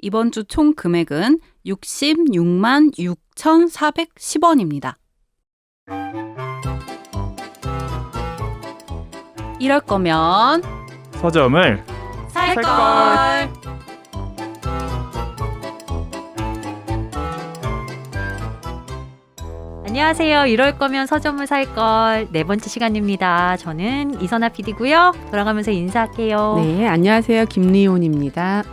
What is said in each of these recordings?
이번 주 총 금액은 66만 6,410원입니다. 이럴 거면 서점을 살걸. 안녕하세요. 이럴 거면 서점을 살걸 네 번째 시간입니다. 저는 이선아 PD고요. 돌아가면서 인사할게요. 네, 안녕하세요. 김리온입니다.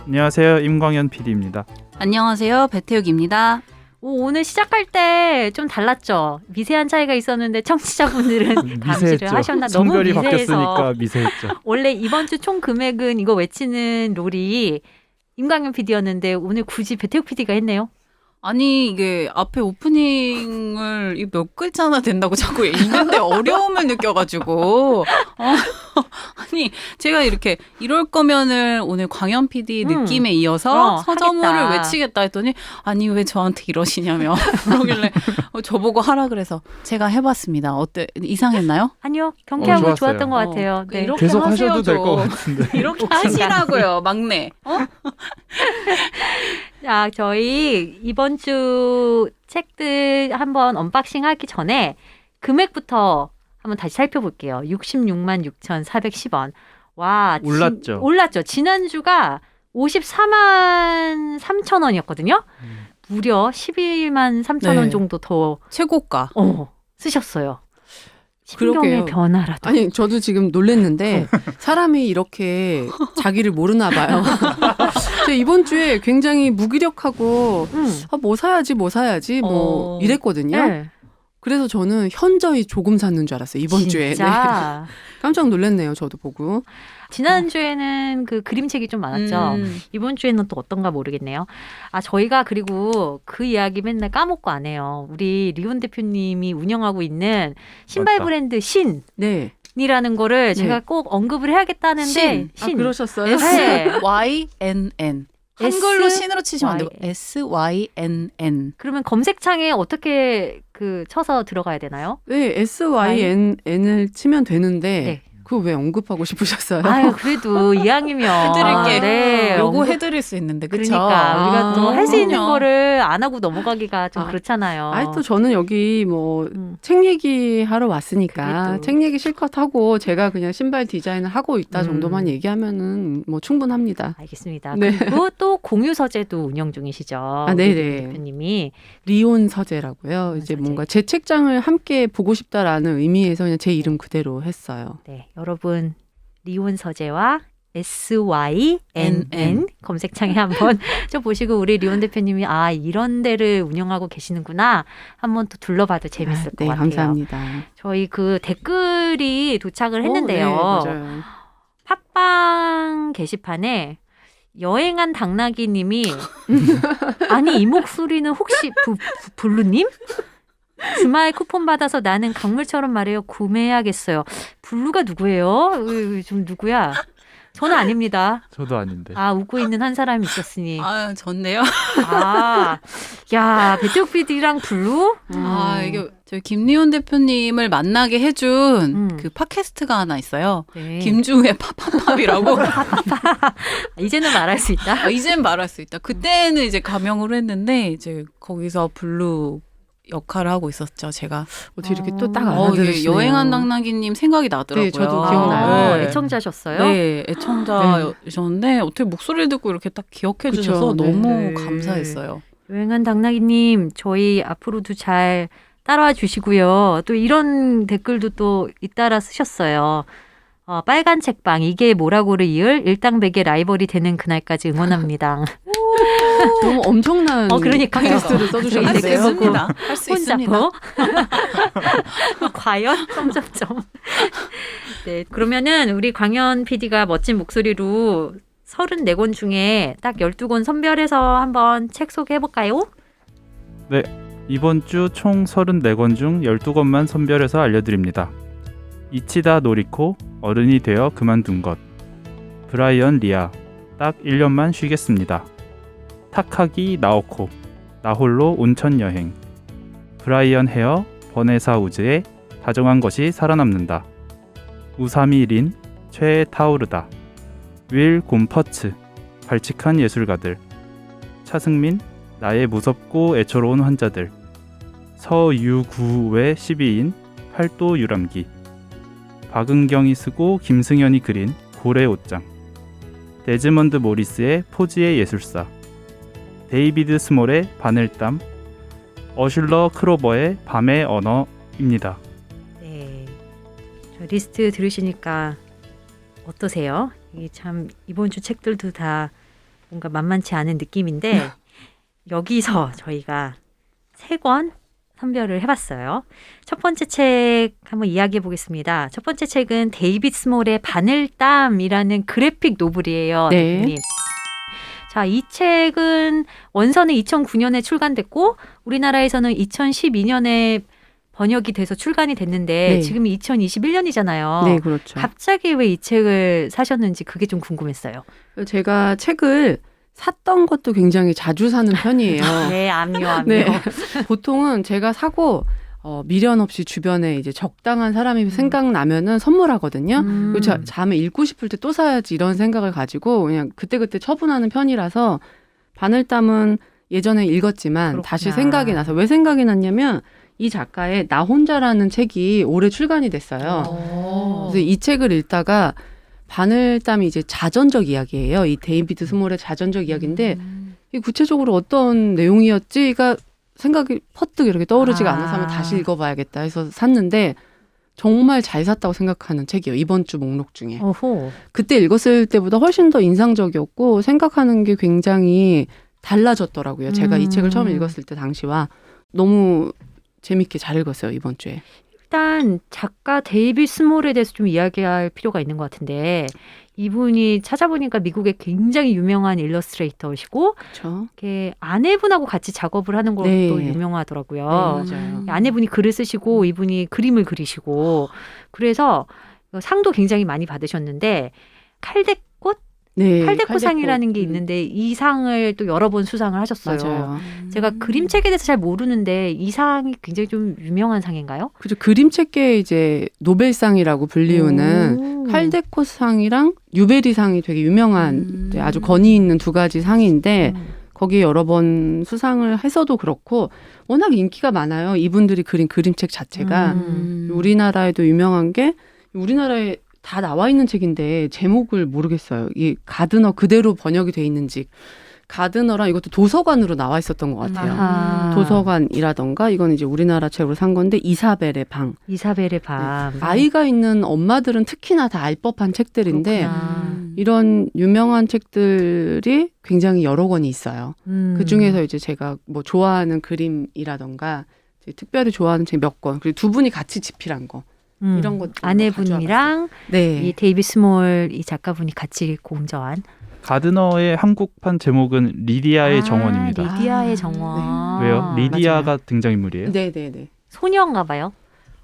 안녕하세요. 임광현 PD입니다. 안녕하세요. 배태욱입니다. 오늘 시작할 때 좀 달랐죠. 미세한 차이가 있었는데 청취자분들은 감시를 하셨나 너무 성별이 미세해서. 바뀌었으니까 미세했죠. 원래 이번 주 총 금액은 이거 외치는 롤이 임광현 PD였는데 오늘 굳이 배태욱 PD가 했네요. 아니 이게 앞에 오프닝을 이 몇 글자나 된다고 자꾸 읽는데 어려움을 느껴가지고 아니 제가 이렇게 이럴 거면은 오늘 광현 PD 느낌에 이어서 서점을 하겠다. 외치겠다 했더니 아니 왜 저한테 이러시냐며 그러길래 저보고 하라 그래서 제가 해봤습니다. 어때 이상했나요? 아니요. 경쾌한 거 좋았어요. 좋았던 것 같아요. 네. 이렇게 계속 하셔야죠. 하셔도 될 것 같은데. 이렇게 하시라고요, 막내. 자, 저희 이번 주 책들 한번 언박싱 하기 전에 금액부터 한번 다시 살펴볼게요. 66만 6,410원. 와, 올랐죠. 올랐죠. 지난주가 54만 3천 원이었거든요. 무려 12만 3천 원 네. 정도 더 최고가. 쓰셨어요. 신경의 그러게요. 변화라도. 아니, 저도 지금 놀랐는데 사람이 이렇게 자기를 모르나 봐요. 제가 이번 주에 굉장히 무기력하고 뭐 사야지 뭐 이랬거든요. 네. 그래서 저는 현저히 조금 샀는 줄 알았어요. 이번 주에. 네. 진짜. 깜짝 놀랐네요. 저도 보고. 지난주에는 그 그림책이 좀 많았죠. 이번 주에는 또 어떤가 모르겠네요. 아, 저희가 그리고 그 이야기 맨날 까먹고 안 해요. 우리 리온 대표님이 운영하고 있는 신발 맞다. 브랜드 신이라는 네. 거를 제가 꼭 언급을 해야겠다는데 아, 그러셨어요? SYNN. 한글로 S? 신으로 치시면 안 되고 SYNN. 그러면 검색창에 어떻게 그 쳐서 들어가야 되나요? 네, SYNN을 치면 되는데 네. 그거 왜 언급하고 싶으셨어요? 아유, 그래도 이왕이면 해드릴게. 네, 요거 해드릴 수 있는데 그쵸? 그러니까 우리가 또 할 수 있는 그럼요. 거를 안 하고 넘어가기가 좀 그렇잖아요. 아이 또 저는 여기 뭐 책 얘기 하러 왔으니까 그래도. 책 얘기 실컷 하고 제가 그냥 신발 디자인을 하고 있다 정도만 얘기하면은 뭐 충분합니다. 알겠습니다. 네. 그리고 또 공유 서재도 운영 중이시죠. 네네. 우리 대표님이. 리온 서재라고요. 이제 서재. 뭔가 제 책장을 함께 보고 싶다라는 의미에서 그냥 제 이름 그대로 했어요. 네, 여러분 리온 서재와 SYNN 검색창에 한번 좀 보시고 우리 리온 대표님이 아 이런 데를 운영하고 계시는구나 한번 또 둘러봐도 재밌을 것 네, 같아요. 감사합니다. 저희 그 댓글이 도착을 했는데요. 네, 맞아요. 팟빵 게시판에 여행한 당나귀님이 아니 이 목소리는 혹시 블루님? 주말 쿠폰 받아서 나는 강물처럼 말해요. 구매해야겠어요. 블루가 누구예요? 좀 누구야? 저는 아닙니다. 저도 아닌데. 아 웃고 있는 한 사람이 있었으니. 아, 좋네요. 아, 야 배태욱 PD랑 블루? 아, 이게 저희 김리온 대표님을 만나게 해준 그 팟캐스트가 하나 있어요. 네. 김주우의 팝팝팝이라고. 이제는 말할 수 있다. 이젠 말할 수 있다. 그때는 이제 가명으로 했는데 이제 거기서 블루 역할을 하고 있었죠, 제가. 어떻게 이렇게 또 딱 이게 알아들으시네요. 여행한 당나귀님 생각이 나더라고요. 네, 저도 기억나요. 네. 애청자셨어요? 네, 애청자셨는데 어떻게 목소리를 듣고 이렇게 딱 기억해 그쵸, 주셔서 네. 너무 네. 감사했어요. 여행한 당나귀님 저희 앞으로도 잘 따라와 주시고요. 또 이런 댓글도 또 잇따라 쓰셨어요. 빨간 책방 이게 뭐라고를 이을 일당백의 라이벌이 되는 그날까지 응원합니다. 너무 엄청난 그러니까요. 팟캐스트를 할 수 써주셨는데요. 있습니다. 할 수 혼자 있습니다. 뭐? 과연? 점점점. 네, 그러면은 우리 광현 PD가 멋진 목소리로 34권 중에 딱 12권 선별해서 한번 책 소개해볼까요? 네, 이번 주 총 34권 중 12권만 선별해서 알려드립니다. 이치다 노리코, 어른이 되어 그만둔 것. 브라이언 리아, 딱 1년만 쉬겠습니다. 타카기 나오코, 나 홀로 온천 여행. 브라이언 헤어, 버네사 우즈의 다정한 것이 살아남는다. 우사미 린, 최애 타오르다. 윌 곰퍼츠, 발칙한 예술가들. 차승민, 나의 무섭고 애처로운 환자들, 서유구의 12인, 팔도 유람기, 박은경이 쓰고 김승현이 그린 고래 옷장, 데즈먼드 모리스의 포지의 예술사, 데이비드 스몰의 바늘땀, 어슐러 크로버의 밤의 언어입니다. 네. 저 리스트 들으시니까 어떠세요? 이게 참 이번 주 책들도 다 뭔가 만만치 않은 느낌인데 여기서 저희가 3권 선별을 해봤어요. 첫 번째 책 한번 이야기해 보겠습니다. 첫 번째 책은 데이비드 스몰의 바늘땀이라는 그래픽 노블이에요. 네. 대표님. 자, 이 책은 원서는 2009년에 출간됐고 우리나라에서는 2012년에 번역이 돼서 출간이 됐는데 네. 지금 2021년이잖아요. 네, 그렇죠. 갑자기 왜 이 책을 사셨는지 그게 좀 궁금했어요. 제가 책을 샀던 것도 굉장히 자주 사는 편이에요. 네, 압류. 네. 보통은 제가 사고 미련 없이 주변에 이제 적당한 사람이 생각나면은 선물하거든요. 그리고 다음에 읽고 싶을 때 또 사야지 이런 생각을 가지고 그냥 그때그때 처분하는 편이라서 바늘땀은 예전에 읽었지만 그렇구나. 다시 생각이 나서 왜 생각이 났냐면 이 작가의 나 혼자라는 책이 올해 출간이 됐어요. 그래서 이 책을 읽다가 바늘땀이 이제 자전적 이야기예요. 이 데이비드 스몰의 자전적 이야기인데 이 구체적으로 어떤 내용이었지가 생각이 퍼뜩 이렇게 떠오르지가 않아서 한번 다시 읽어봐야겠다 해서 샀는데 정말 잘 샀다고 생각하는 책이에요. 이번 주 목록 중에. 어호. 그때 읽었을 때보다 훨씬 더 인상적이었고 생각하는 게 굉장히 달라졌더라고요. 제가 이 책을 처음 읽었을 때 당시와 너무 재밌게 잘 읽었어요. 이번 주에. 일단 작가 데이비드 스몰에 대해서 좀 이야기할 필요가 있는 것 같은데 이분이 찾아보니까 미국의 굉장히 유명한 일러스트레이터시고 그렇죠. 이렇게 아내분하고 같이 작업을 하는 걸로 네. 또 유명하더라고요. 맞아요. 아내분이 글을 쓰시고 이분이 그림을 그리시고 그래서 상도 굉장히 많이 받으셨는데 칼대꽃? 네, 칼대꽃상이라는 게 칼대꽃. 있는데 이 상을 또 여러 번 수상을 하셨어요. 맞아요. 제가 그림책에 대해서 잘 모르는데 이 상이 굉장히 좀 유명한 상인가요? 그죠. 그림책계 이제 노벨상이라고 불리우는 칼데콧상이랑 유베리상이 되게 유명한 이제 아주 권위 있는 두 가지 상인데 거기에 여러 번 수상을 해서도 그렇고 워낙 인기가 많아요. 이분들이 그린 그림책 자체가. 우리나라에도 유명한 게 우리나라에 다 나와 있는 책인데 제목을 모르겠어요. 이 가드너 그대로 번역이 돼 있는지. 가드너랑 이것도 도서관으로 나와 있었던 것 같아요. 아하. 도서관이라던가 이건 이제 우리나라 책으로 산 건데 이사벨의 방. 이사벨의 밤. 아이가 있는 엄마들은 특히나 다 알 법한 책들인데 그렇구나. 이런 유명한 책들이 굉장히 여러 권이 있어요. 그 중에서 이제 제가 뭐 좋아하는 그림이라던가 이제 특별히 좋아하는 책 몇 권, 그리고 두 분이 같이 집필한 거 이런 것 아내분이랑 네. 이 데이비드 스몰 이 작가분이 같이 공저한 가드너의 한국판 제목은 리디아의 정원입니다. 리디아의 아, 정원. 왜요? 리디아가 맞아요. 등장인물이에요? 네네네. 소녀인가 봐요.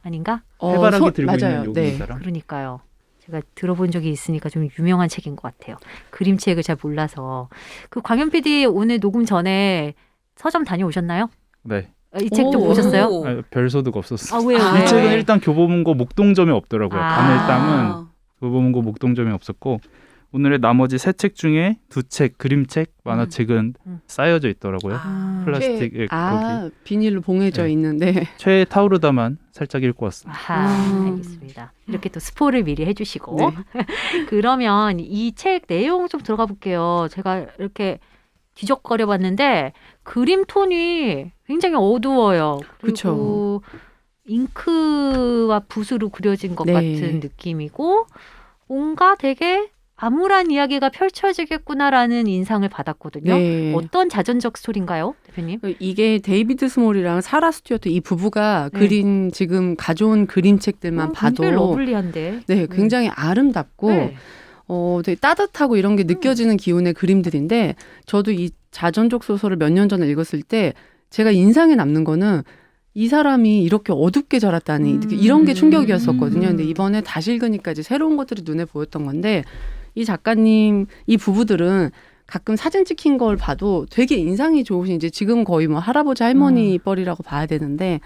아닌가? 해바라기 들고 맞아요. 있는 여기 네. 사람. 그러니까요. 제가 들어본 적이 있으니까 좀 유명한 책인 것 같아요. 그림책을 잘 몰라서. 그 광현 PD 오늘 녹음 전에 서점 다녀오셨나요? 네. 이 책 좀 오. 보셨어요? 아, 별 소득 없었어요. 아, 왜요? 아, 이 책은 네. 일단 교보문고 목동점에 없더라고요. 아. 바늘땀은 교보문고 목동점에 없었고 오늘의 나머지 세 책 중에 두 책, 그림책, 만화책은 쌓여져 있더라고요. 플라스틱에 비닐로 봉해져 네. 있는데 최애 타오르다만 살짝 읽고 왔습니다. 아하, 알겠습니다. 이렇게 또 스포를 미리 해주시고 네. 그러면 이 책 내용 좀 들어가 볼게요. 제가 이렇게 뒤적거려 봤는데 그림 톤이 굉장히 어두워요. 그리고 그쵸. 잉크와 붓으로 그려진 것 네. 같은 느낌이고 뭔가 되게 암울한 이야기가 펼쳐지겠구나라는 인상을 받았거든요. 네. 어떤 자전적 스토리인가요, 대표님? 이게 데이비드 스몰이랑 사라 스튜어트 이 부부가 네. 그린 지금 가져온 그림책들만 봐도 굉장히 러블리한데. 네, 굉장히 아름답고 네. 되게 따뜻하고 이런 게 느껴지는 기운의 그림들인데 저도 이 자전적 소설을 몇 년 전에 읽었을 때 제가 인상에 남는 거는 이 사람이 이렇게 어둡게 자랐다니 이런 게 충격이었었거든요. 근데 이번에 다시 읽으니까 이제 새로운 것들이 눈에 보였던 건데 이 작가님, 이 부부들은 가끔 사진 찍힌 걸 봐도 되게 인상이 좋으신 이제 지금 거의 뭐 할아버지 할머니 뻘이라고 봐야 되는데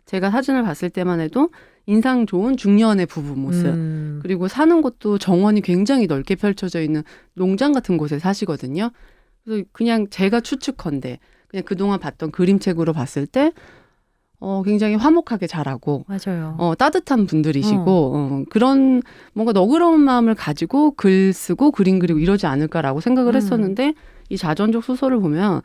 제가 사진을 봤을 때만 해도 인상 좋은 중년의 부부 모습. 그리고 사는 곳도 정원이 굉장히 넓게 펼쳐져 있는 농장 같은 곳에 사시거든요. 그래서 그냥 제가 추측컨대 그냥 그동안 봤던 그림책으로 봤을 때 굉장히 화목하게 자라고 맞아요. 따뜻한 분들이시고 그런 뭔가 너그러운 마음을 가지고 글 쓰고 그림 그리고 이러지 않을까라고 생각을 했었는데 이 자전적 소설을 보면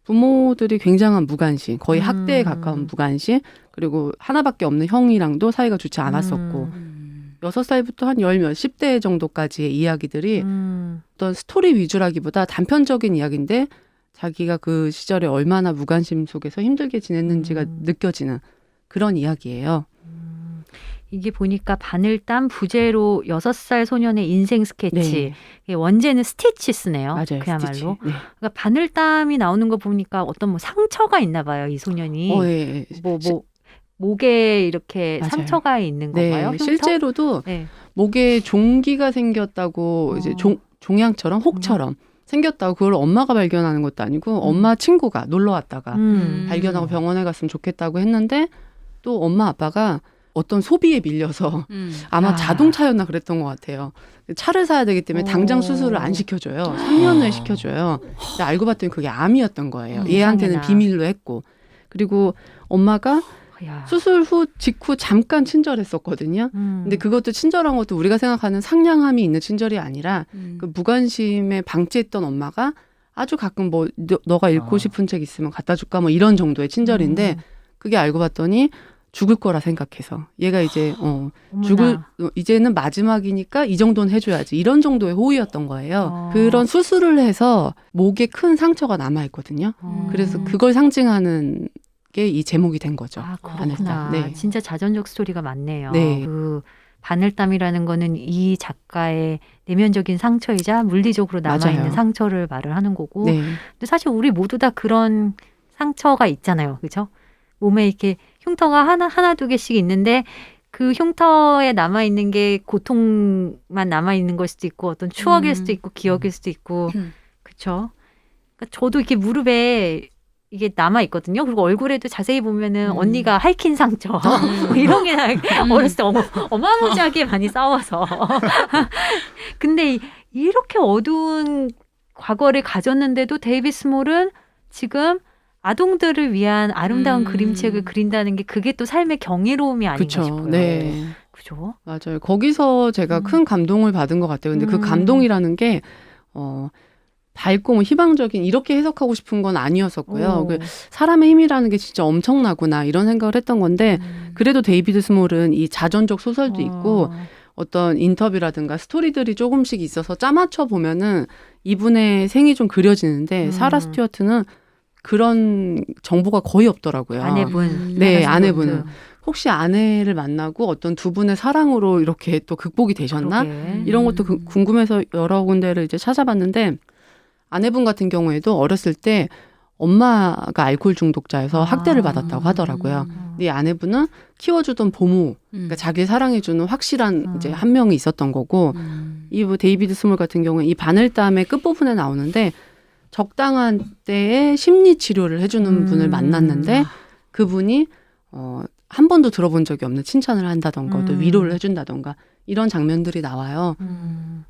부모들이 굉장한 무관심, 거의 학대에 가까운 무관심, 그리고 하나밖에 없는 형이랑도 사이가 좋지 않았었고 6살부터 한 열 몇십 대 정도까지의 이야기들이 어떤 스토리 위주라기보다 단편적인 이야기인데 자기가 그 시절에 얼마나 무관심 속에서 힘들게 지냈는지가 느껴지는 그런 이야기예요. 이게 보니까 바늘땀 부제로 6살 소년의 인생 스케치. 이게 원제는 스티치스네요. 맞아요. 그야말로. 스티치. 네. 그러니까 바늘땀이 나오는 거 보니까 어떤 뭐 상처가 있나 봐요, 이 소년이. 예. 뭐 목에 이렇게 맞아요. 상처가 있는 건가요? 흉터? 실제로도 네. 목에 종기가 생겼다고 이제 종양처럼 혹처럼 생겼다고 그걸 엄마가 발견하는 것도 아니고 엄마 친구가 놀러 왔다가 발견하고 병원에 갔으면 좋겠다고 했는데 또 엄마 아빠가 어떤 소비에 밀려서 아마 자동차였나 그랬던 것 같아요. 차를 사야 되기 때문에 당장 수술을 안 시켜줘요. 3년을 시켜줘요. 근데 알고 봤더니 그게 암이었던 거예요. 얘한테는 세상에나. 비밀로 했고. 그리고 엄마가 야. 수술 후 직후 잠깐 친절했었거든요. 근데 그것도 친절한 것도 우리가 생각하는 상냥함이 있는 친절이 아니라 그 무관심에 방치했던 엄마가 아주 가끔 뭐 너가 읽고 싶은 책 있으면 갖다 줄까 뭐 이런 정도의 친절인데 그게 알고 봤더니 죽을 거라 생각해서 얘가 이제 이제는 마지막이니까 이 정도는 해줘야지 이런 정도의 호의였던 거예요. 그런 수술을 해서 목에 큰 상처가 남아 있거든요. 그래서 그걸 상징하는 게 이 제목이 된 거죠. 아, 그렇구나. 바늘땀. 네. 진짜 자전적 스토리가 많네요. 네. 그 바늘땀이라는 거는 이 작가의 내면적인 상처이자 물리적으로 남아있는 맞아요. 상처를 말을 하는 거고. 네. 근데 사실 우리 모두 다 그런 상처가 있잖아요. 그죠? 몸에 이렇게 흉터가 하나 두 개씩 있는데 그 흉터에 남아있는 게 고통만 남아있는 걸 수도 있고 어떤 추억일 수도 있고 기억일 수도 있고. 그렇죠? 그러니까 저도 이렇게 무릎에 이게 남아 있거든요. 그리고 얼굴에도 자세히 보면은 언니가 핥힌 상처 뭐 이런 게 어렸을 때 어마무지하게 많이 싸워서. 근데 이렇게 어두운 과거를 가졌는데도 데이빗 스몰은 지금 아동들을 위한 아름다운 그림책을 그린다는 게 그게 또 삶의 경이로움이 아닌가 그쵸. 싶어요. 네. 그죠? 맞아요. 거기서 제가 큰 감동을 받은 것 같아요. 근데 그 감동이라는 게 밝고 뭐 희망적인 이렇게 해석하고 싶은 건 아니었었고요. 그 사람의 힘이라는 게 진짜 엄청나구나 이런 생각을 했던 건데 그래도 데이비드 스몰은 이 자전적 소설도 있고 어떤 인터뷰라든가 스토리들이 조금씩 있어서 짜맞춰 보면은 이분의 생이 좀 그려지는데 사라 스튜어트는 그런 정보가 거의 없더라고요. 아내분. 네, 사라 아내분은. 스튜어트. 혹시 아내를 만나고 어떤 두 분의 사랑으로 이렇게 또 극복이 되셨나? 그러게. 이런 것도 궁금해서 여러 군데를 이제 찾아봤는데 아내분 같은 경우에도 어렸을 때 엄마가 알코올 중독자여서 학대를 받았다고 하더라고요. 근데 이 아내분은 키워주던 보모, 그러니까 자기를 사랑해주는 확실한 이제 한 명이 있었던 거고 이 뭐 데이비드 스몰 같은 경우에 이 바늘땀의 끝부분에 나오는데 적당한 때에 심리 치료를 해주는 분을 만났는데 그분이 한 번도 들어본 적이 없는 칭찬을 한다던가 또 위로를 해준다던가 이런 장면들이 나와요.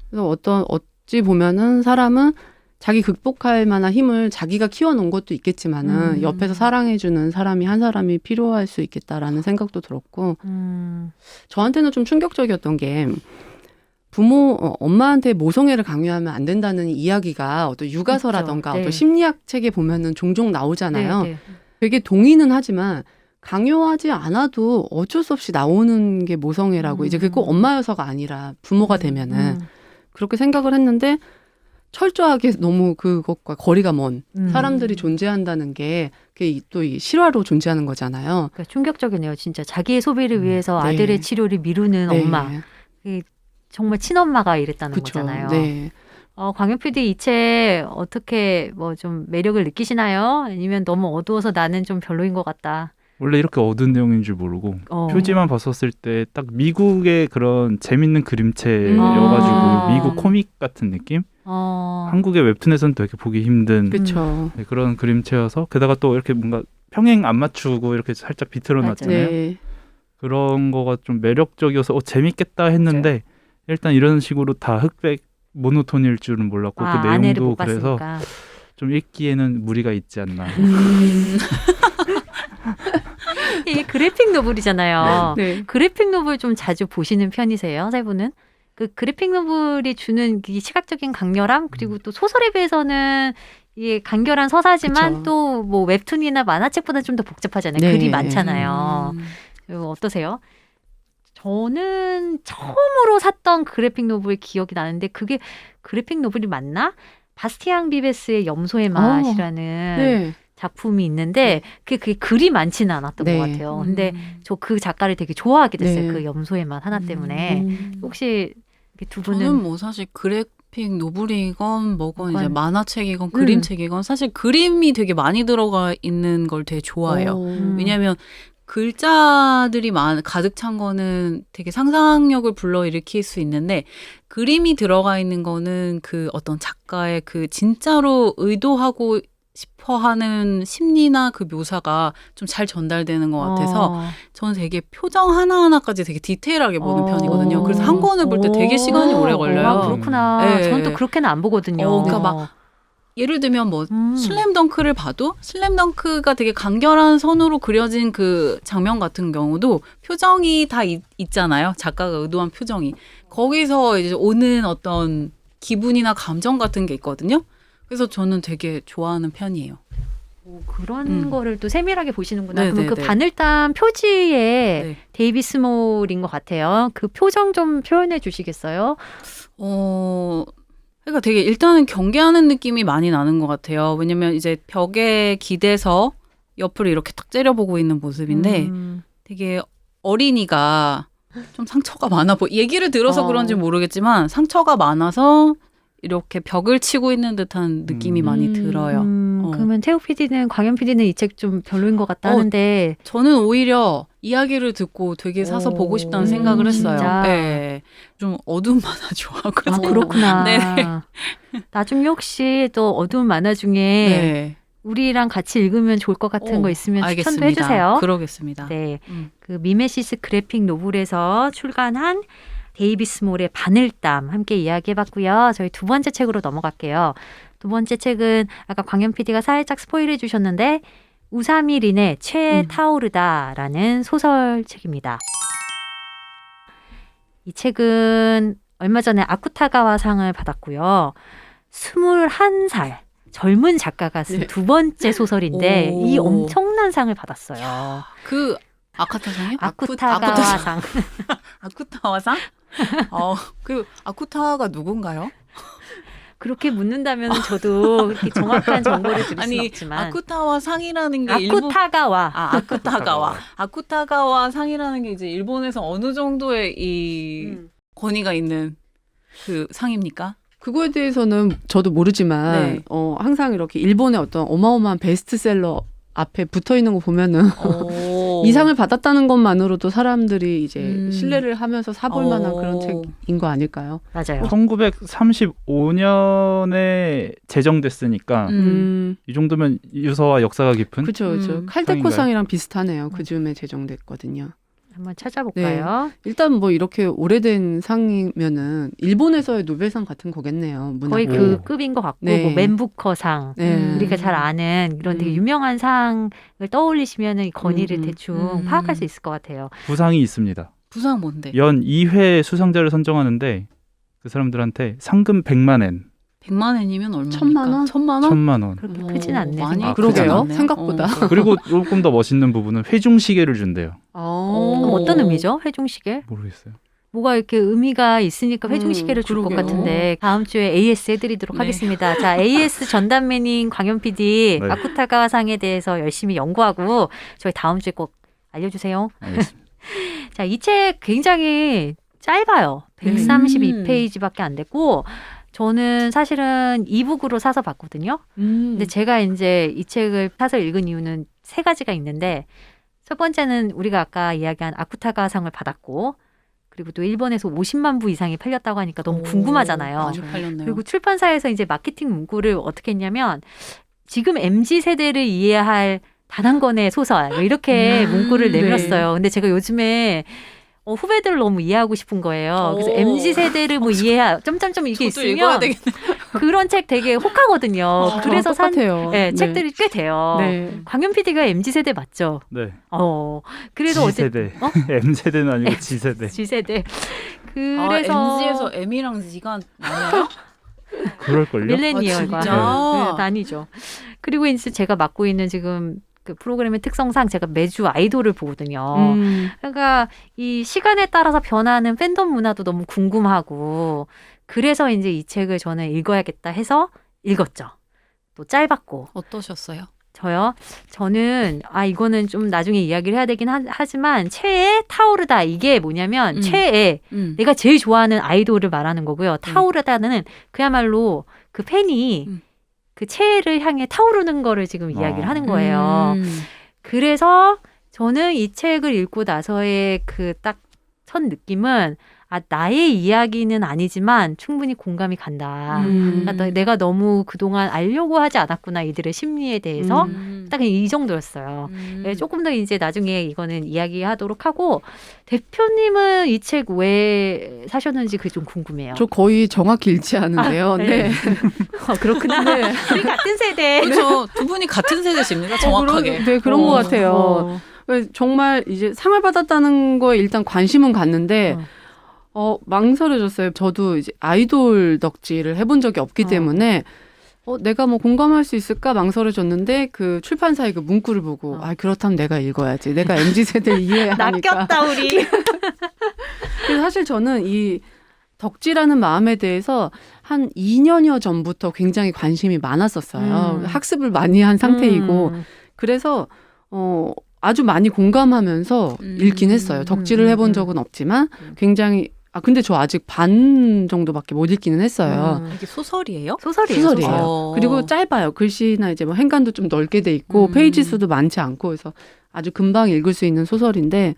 그래서 어찌 보면은 사람은 자기 극복할 만한 힘을 자기가 키워놓은 것도 있겠지만은 옆에서 사랑해주는 사람이 한 사람이 필요할 수 있겠다라는 생각도 들었고 저한테는 좀 충격적이었던 게 엄마한테 모성애를 강요하면 안 된다는 이야기가 어떤 육아서라던가 네. 어떤 심리학 책에 보면은 종종 나오잖아요. 네, 네. 되게 동의는 하지만 강요하지 않아도 어쩔 수 없이 나오는 게 모성애라고 이제 그게 꼭 엄마여서가 아니라 부모가 되면은 그렇게 생각을 했는데 철저하게 너무 그것과 거리가 먼 사람들이 존재한다는 게 또 이 실화로 존재하는 거잖아요. 그러니까 충격적이네요. 진짜 자기의 소비를 위해서 네. 아들의 치료를 미루는 네. 엄마. 정말 친엄마가 이랬다는 그쵸. 거잖아요. 네. 광현 PD 이 책 어떻게 뭐 좀 매력을 느끼시나요? 아니면 너무 어두워서 나는 좀 별로인 것 같다. 원래 이렇게 어두운 내용인 줄 모르고 표지만 봤었을 때 딱 미국의 그런 재밌는 그림체여가지고 미국 코믹 같은 느낌? 한국의 웹툰에서는 되게 보기 힘든 그렇죠. 네, 그런 그림체여서 게다가 또 이렇게 뭔가 평행 안 맞추고 이렇게 살짝 비틀어 놨잖아요. 네. 그런 거가 좀 매력적이어서 재밌겠다 했는데 일단 이런 식으로 다 흑백 모노톤일 줄은 몰랐고 그 아내를 내용도 못 그래서 봤으니까. 좀 읽기에는 무리가 있지 않나. 이게 그래픽 노블이잖아요. 네. 그래픽 노블 좀 자주 보시는 편이세요, 세 분은? 그 그래픽 노블이 주는 이 시각적인 강렬함 그리고 또 소설에 비해서는 이게 간결한 서사지만 그쵸. 또 뭐 웹툰이나 만화책보다 좀 더 복잡하잖아요. 네. 글이 많잖아요. 이거 어떠세요? 저는 처음으로 샀던 그래픽 노블 기억이 나는데 그게 그래픽 노블이 맞나? 바스티앙 비베스의 염소의 맛이라는 네. 작품이 있는데 그게 글이 많지는 않았던 네. 것 같아요. 근데 저 그 작가를 되게 좋아하게 됐어요. 네. 그 염소의 맛 하나 때문에. 혹시 이렇게 두 분은 저는 뭐 사실 그래픽 노블이건 뭐건 이제 뭐건. 만화책이건 그림책이건 사실 그림이 되게 많이 들어가 있는 걸 되게 좋아해요. 왜냐하면 글자들이 가득 찬 거는 되게 상상력을 불러일으킬 수 있는데 그림이 들어가 있는 거는 그 어떤 작가의 그 진짜로 의도하고 싶어 하는 심리나 그 묘사가 좀 잘 전달되는 것 같아서 저는 되게 표정 하나하나까지 되게 디테일하게 보는 편이거든요. 그래서 한 권을 볼 때 되게 시간이 오래 걸려요. 아, 그렇구나. 네. 저는 또 그렇게는 안 보거든요. 그러니까 막 예를 들면 뭐 슬램덩크를 봐도 슬램덩크가 되게 간결한 선으로 그려진 그 장면 같은 경우도 표정이 다 있잖아요. 작가가 의도한 표정이. 거기서 이제 오는 어떤 기분이나 감정 같은 게 있거든요. 그래서 저는 되게 좋아하는 편이에요. 그런 거를 또 세밀하게 보시는구나. 네, 그러면 네, 그 네. 바늘땀 표지에 네. 데이비 스몰인 것 같아요. 그 표정 좀 표현해 주시겠어요? 그러니까 되게 일단은 경계하는 느낌이 많이 나는 것 같아요. 왜냐면 이제 벽에 기대서 옆을 이렇게 탁 째려보고 있는 모습인데 되게 어린이가 좀 상처가 많아 얘기를 들어서 그런지 모르겠지만 상처가 많아서 이렇게 벽을 치고 있는 듯한 느낌이 많이 들어요. 그러면 태욱 PD는 광현 PD는 이 책 좀 별로인 것 같다 하는데 저는 오히려 이야기를 듣고 되게 사서 보고 싶다는 생각을 했어요. 진짜? 네. 좀 어두운 만화 좋아하거든요. 그렇구나. 네. 나중에 혹시 또 어두운 만화 중에 네. 우리랑 같이 읽으면 좋을 것 같은 거 있으면 알겠습니다. 추천도 해주세요. 그러겠습니다. 네, 그 미메시스 그래픽 노블에서 출간한 데이비 스몰의 바늘땀 함께 이야기해봤고요. 저희 두 번째 책으로 넘어갈게요. 두 번째 책은 아까 광현 PD가 살짝 스포일해 주셨는데 우사미 린의 최 타오르다라는 소설책입니다. 이 책은 얼마 전에 아쿠타가와상을 받았고요. 21살 젊은 작가가 쓴 두 번째 소설인데 오. 이 엄청난 상을 받았어요. 그 아쿠타상이요? 아쿠타가와상. 아쿠타와상? 그 아쿠타가 누군가요? 그렇게 묻는다면 저도 그렇게 정확한 정보를 드릴 수는 없지만 아쿠타와 상이라는 게 아쿠타가와 아쿠타가와 상이라는 게 이제 일본에서 어느 정도의 이 권위가 있는 그 상입니까? 그거에 대해서는 저도 모르지만 네. 항상 이렇게 일본의 어떤 어마어마한 베스트셀러 앞에 붙어 있는 거 보면은 이 상을 받았다는 것만으로도 사람들이 이제 신뢰를 하면서 사볼 만한 그런 책인 거 아닐까요? 맞아요. 1935년에 제정됐으니까 이 정도면 유서와 역사가 깊은 그렇죠. 칼데코상이랑 비슷하네요. 그 즈음에 제정됐거든요. 한번 찾아볼까요? 일단 뭐 이렇게 오래된 상이면은 일본에서의 노벨상 같은 거겠네요. 거의 문학. 그 급인 것 같고 네. 뭐 맨부커상 네. 우리가 잘 아는 이런 되게 유명한 상을 떠올리시면 이 권위를 대충 파악할 수 있을 것 같아요. 부상이 있습니다. 부상 뭔데? 연 2회 수상자를 선정하는데 그 사람들한테 상금 100만 엔, 100만 엔이면 얼마입니까? 1000만 원? 1000만 원? 1000만 원. 그렇게 크진 않네. 많이 아, 크진 그러게요. 않네요. 생각보다. 그리고 조금 더 멋있는 부분은 회중 시계를 준대요. 그럼 어떤 의미죠? 회중시계? 모르겠어요. 뭐가 이렇게 의미가 있으니까 회중시계를 줄 것 그러게요. 같은데 다음 주에 AS 해드리도록 네. 하겠습니다. 자, AS 전담맨인 광현 PD 네. 아쿠타가와상에 대해서 열심히 연구하고 저희 다음 주에 꼭 알려주세요. 알겠습니다. 자, 이 책 굉장히 짧아요. 132페이지밖에 안 됐고 저는 사실은 이북으로 사서 봤거든요. 근데 제가 이제 이 책을 사서 읽은 이유는 세 가지가 있는데 첫 번째는 우리가 아까 이야기한 아쿠타가상을 받았고 그리고 또 일본에서 50만 부 이상이 팔렸다고 하니까 너무 궁금하잖아요. 많이 팔렸네요. 그리고 출판사에서 이제 마케팅 문구를 어떻게 했냐면 지금 MZ세대를 이해할 단 한 권의 소설 뭐 이렇게 문구를 내밀었어요. 근데 제가 요즘에 후배들 너무 이해하고 싶은 거예요. 그래서 오. MZ 세대를 뭐 이해하 점점점 이게 저도 읽어야 있으면 되겠네. 그런 책 되게 혹하거든요. 그래서 산 똑같아요. 네, 책들이 꽤 돼요. 네. 광현 PD가 MZ 세대 맞죠? 네. 그래도 G세대. 어? M세대는 아니고 G세대. G세대. 아, 그래서 MZ에서 M이랑 Z가 아니에요? 그럴걸요? 밀레니얼과 아, 진짜? 나뉘죠. 그리고 이제 제가 맡고 있는 지금 그 프로그램의 특성상 제가 매주 아이돌을 보거든요. 그러니까 이 시간에 따라서 변하는 팬덤 문화도 너무 궁금하고 그래서 이제 이 책을 저는 읽어야겠다 해서 읽었죠. 또 짧았고. 어떠셨어요? 저요? 저는 이거는 좀 나중에 이야기를 해야 되긴 하지만 최애 타오르다 이게 뭐냐면 최애 내가 제일 좋아하는 아이돌을 말하는 거고요. 타오르다는 그야말로 그 팬이 그 최애를 향해 타오르는 거를 지금 이야기를 하는 거예요. 그래서 저는 이 책을 읽고 나서의 그 딱 첫 느낌은 나의 이야기는 아니지만 충분히 공감이 간다. 그러니까 내가 너무 그동안 알려고 하지 않았구나 이들의 심리에 대해서 딱 이 정도였어요. 네, 조금 더 이제 나중에 이거는 이야기하도록 하고 대표님은 이 책 왜 사셨는지 그게 좀 궁금해요. 저 거의 정확히 일치하는데요. 네. 그렇구나. 네. 우리 같은 세대. 그렇죠. 두 분이 같은 세대십니다. 정확하게. 그런 것 같아요. 정말 이제 상을 받았다는 거에 일단 관심은 갔는데 망설여졌어요. 저도 이제 아이돌 덕질을 해본 적이 없기 때문에 내가 뭐 공감할 수 있을까 망설여졌는데 그 출판사의 그 문구를 보고 그렇다면 내가 읽어야지. 내가 MZ세대 이해하니까. 낚였다 우리. 그래서 사실 저는 이 덕질하는 마음에 대해서 한 2년여 전부터 굉장히 관심이 많았었어요. 학습을 많이 한 상태이고 그래서 아주 많이 공감하면서 읽긴 했어요. 덕질을 해본 적은 없지만 굉장히 근데 저 아직 반 정도밖에 못 읽기는 했어요. 이게 소설이에요? 소설이에요. 그리고 짧아요. 글씨나 이제 뭐 행간도 좀 넓게 돼 있고 페이지 수도 많지 않고 그래서 아주 금방 읽을 수 있는 소설인데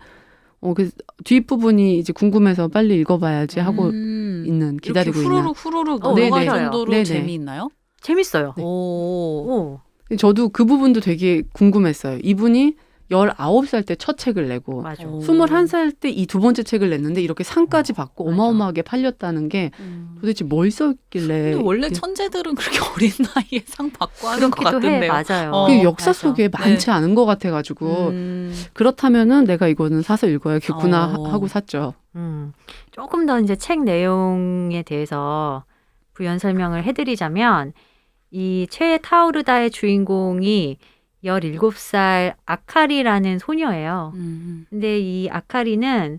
그 뒷부분이 이제 궁금해서 빨리 읽어봐야지 하고 기다리고 있는. 후루룩 넘어갈 네네. 정도로 네네. 재미있나요? 재밌어요. 오. 저도 그 부분도 되게 궁금했어요. 이분이 19살 때 첫 책을 내고 맞아. 21살 때 이 두 번째 책을 냈는데 이렇게 상까지 받고 맞아. 어마어마하게 팔렸다는 게 도대체 뭘 썼길래. 근데 원래 천재들은 그렇게 어린 나이에 상 받고 하는 것 그렇기도 해. 같은데요. 맞아요. 그 역사 맞아. 속에 많지 않은 것 같아가지고 그렇다면은 내가 이거는 사서 읽어야겠구나 하고 샀죠. 조금 더 이제 책 내용에 대해서 부연 설명을 해드리자면 이 최애 타오르다의 주인공이 17살 아카리라는 소녀예요. 근데 이 아카리는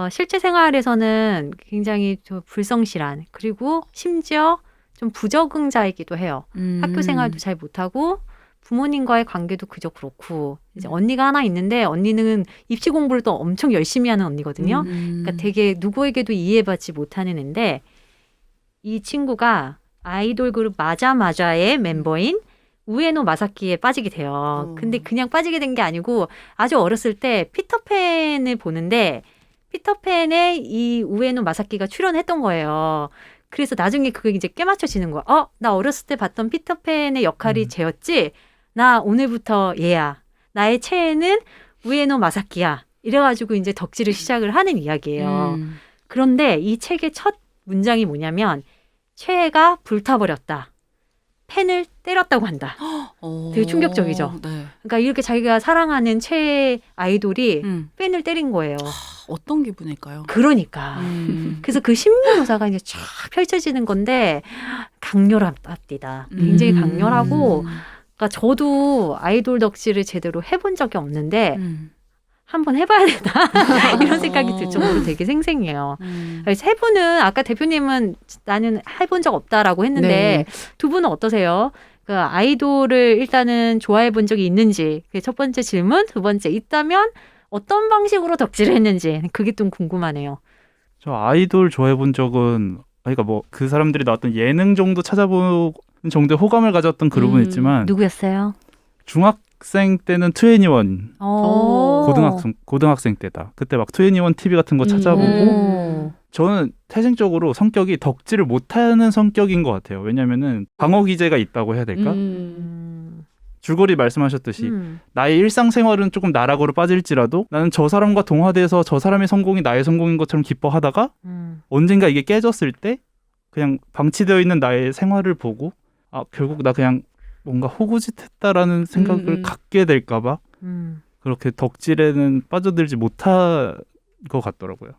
실제 생활에서는 굉장히 좀 불성실한 그리고 심지어 좀 부적응자이기도 해요. 학교 생활도 잘 못하고 부모님과의 관계도 그저 그렇고 이제 언니가 하나 있는데 언니는 입시 공부를 또 엄청 열심히 하는 언니거든요. 그러니까 되게 누구에게도 이해받지 못하는 애인데 이 친구가 아이돌 그룹 마자마자의 멤버인 우에노 마사키에 빠지게 돼요. 근데 그냥 빠지게 된 게 아니고 아주 어렸을 때 피터팬을 보는데 피터팬에 이 우에노 마사키가 출연했던 거예요. 그래서 나중에 그게 이제 꿰맞춰지는 거야. 나 어렸을 때 봤던 피터팬의 역할이 쟤였지? 나 오늘부터 얘야. 나의 최애는 우에노 마사키야. 이래가지고 이제 덕질을 시작을 하는 이야기예요. 그런데 이 책의 첫 문장이 뭐냐면 최애가 불타버렸다. 팬을 때렸다고 한다. 되게 충격적이죠. 네. 그러니까 이렇게 자기가 사랑하는 최애 아이돌이 팬을 때린 거예요. 어떤 기분일까요? 그러니까. 그래서 그 심리 묘사가 이제 쫙 펼쳐지는 건데 강렬합니다. 굉장히 강렬하고 그러니까 저도 아이돌 덕질을 제대로 해본 적이 없는데 한번 해봐야 되나 이런 생각이 들 정도로 되게 생생해요. 세 분은 아까 대표님은 나는 해본 적 없다라고 했는데 네. 두 분은 어떠세요? 그 아이돌을 일단은 좋아해 본 적이 있는지 그게 첫 번째 질문, 두 번째 있다면 어떤 방식으로 덕질을 했는지 그게 좀 궁금하네요. 저 아이돌 좋아해 본 적은 그러니까 뭐 그 사람들이 나왔던 예능 정도 찾아보는 정도의 호감을 가졌던 그룹은 있지만 누구였어요? 중학생 때는 2NE1 오. 고등학생 때다. 그때 막 2NE1 TV 같은 거 찾아보고 저는 태생적으로 성격이 덕질을 못하는 성격인 것 같아요. 왜냐면은 방어 기제가 있다고 해야 될까? 줄거리 말씀하셨듯이 나의 일상생활은 조금 나락으로 빠질지라도 나는 저 사람과 동화돼서 저 사람의 성공이 나의 성공인 것처럼 기뻐하다가 언젠가 이게 깨졌을 때 그냥 방치되어 있는 나의 생활을 보고 아 결국 나 그냥 뭔가 호구짓했다라는 생각을 갖게 될까봐 그렇게 덕질에는 빠져들지 못할 것 같더라고요.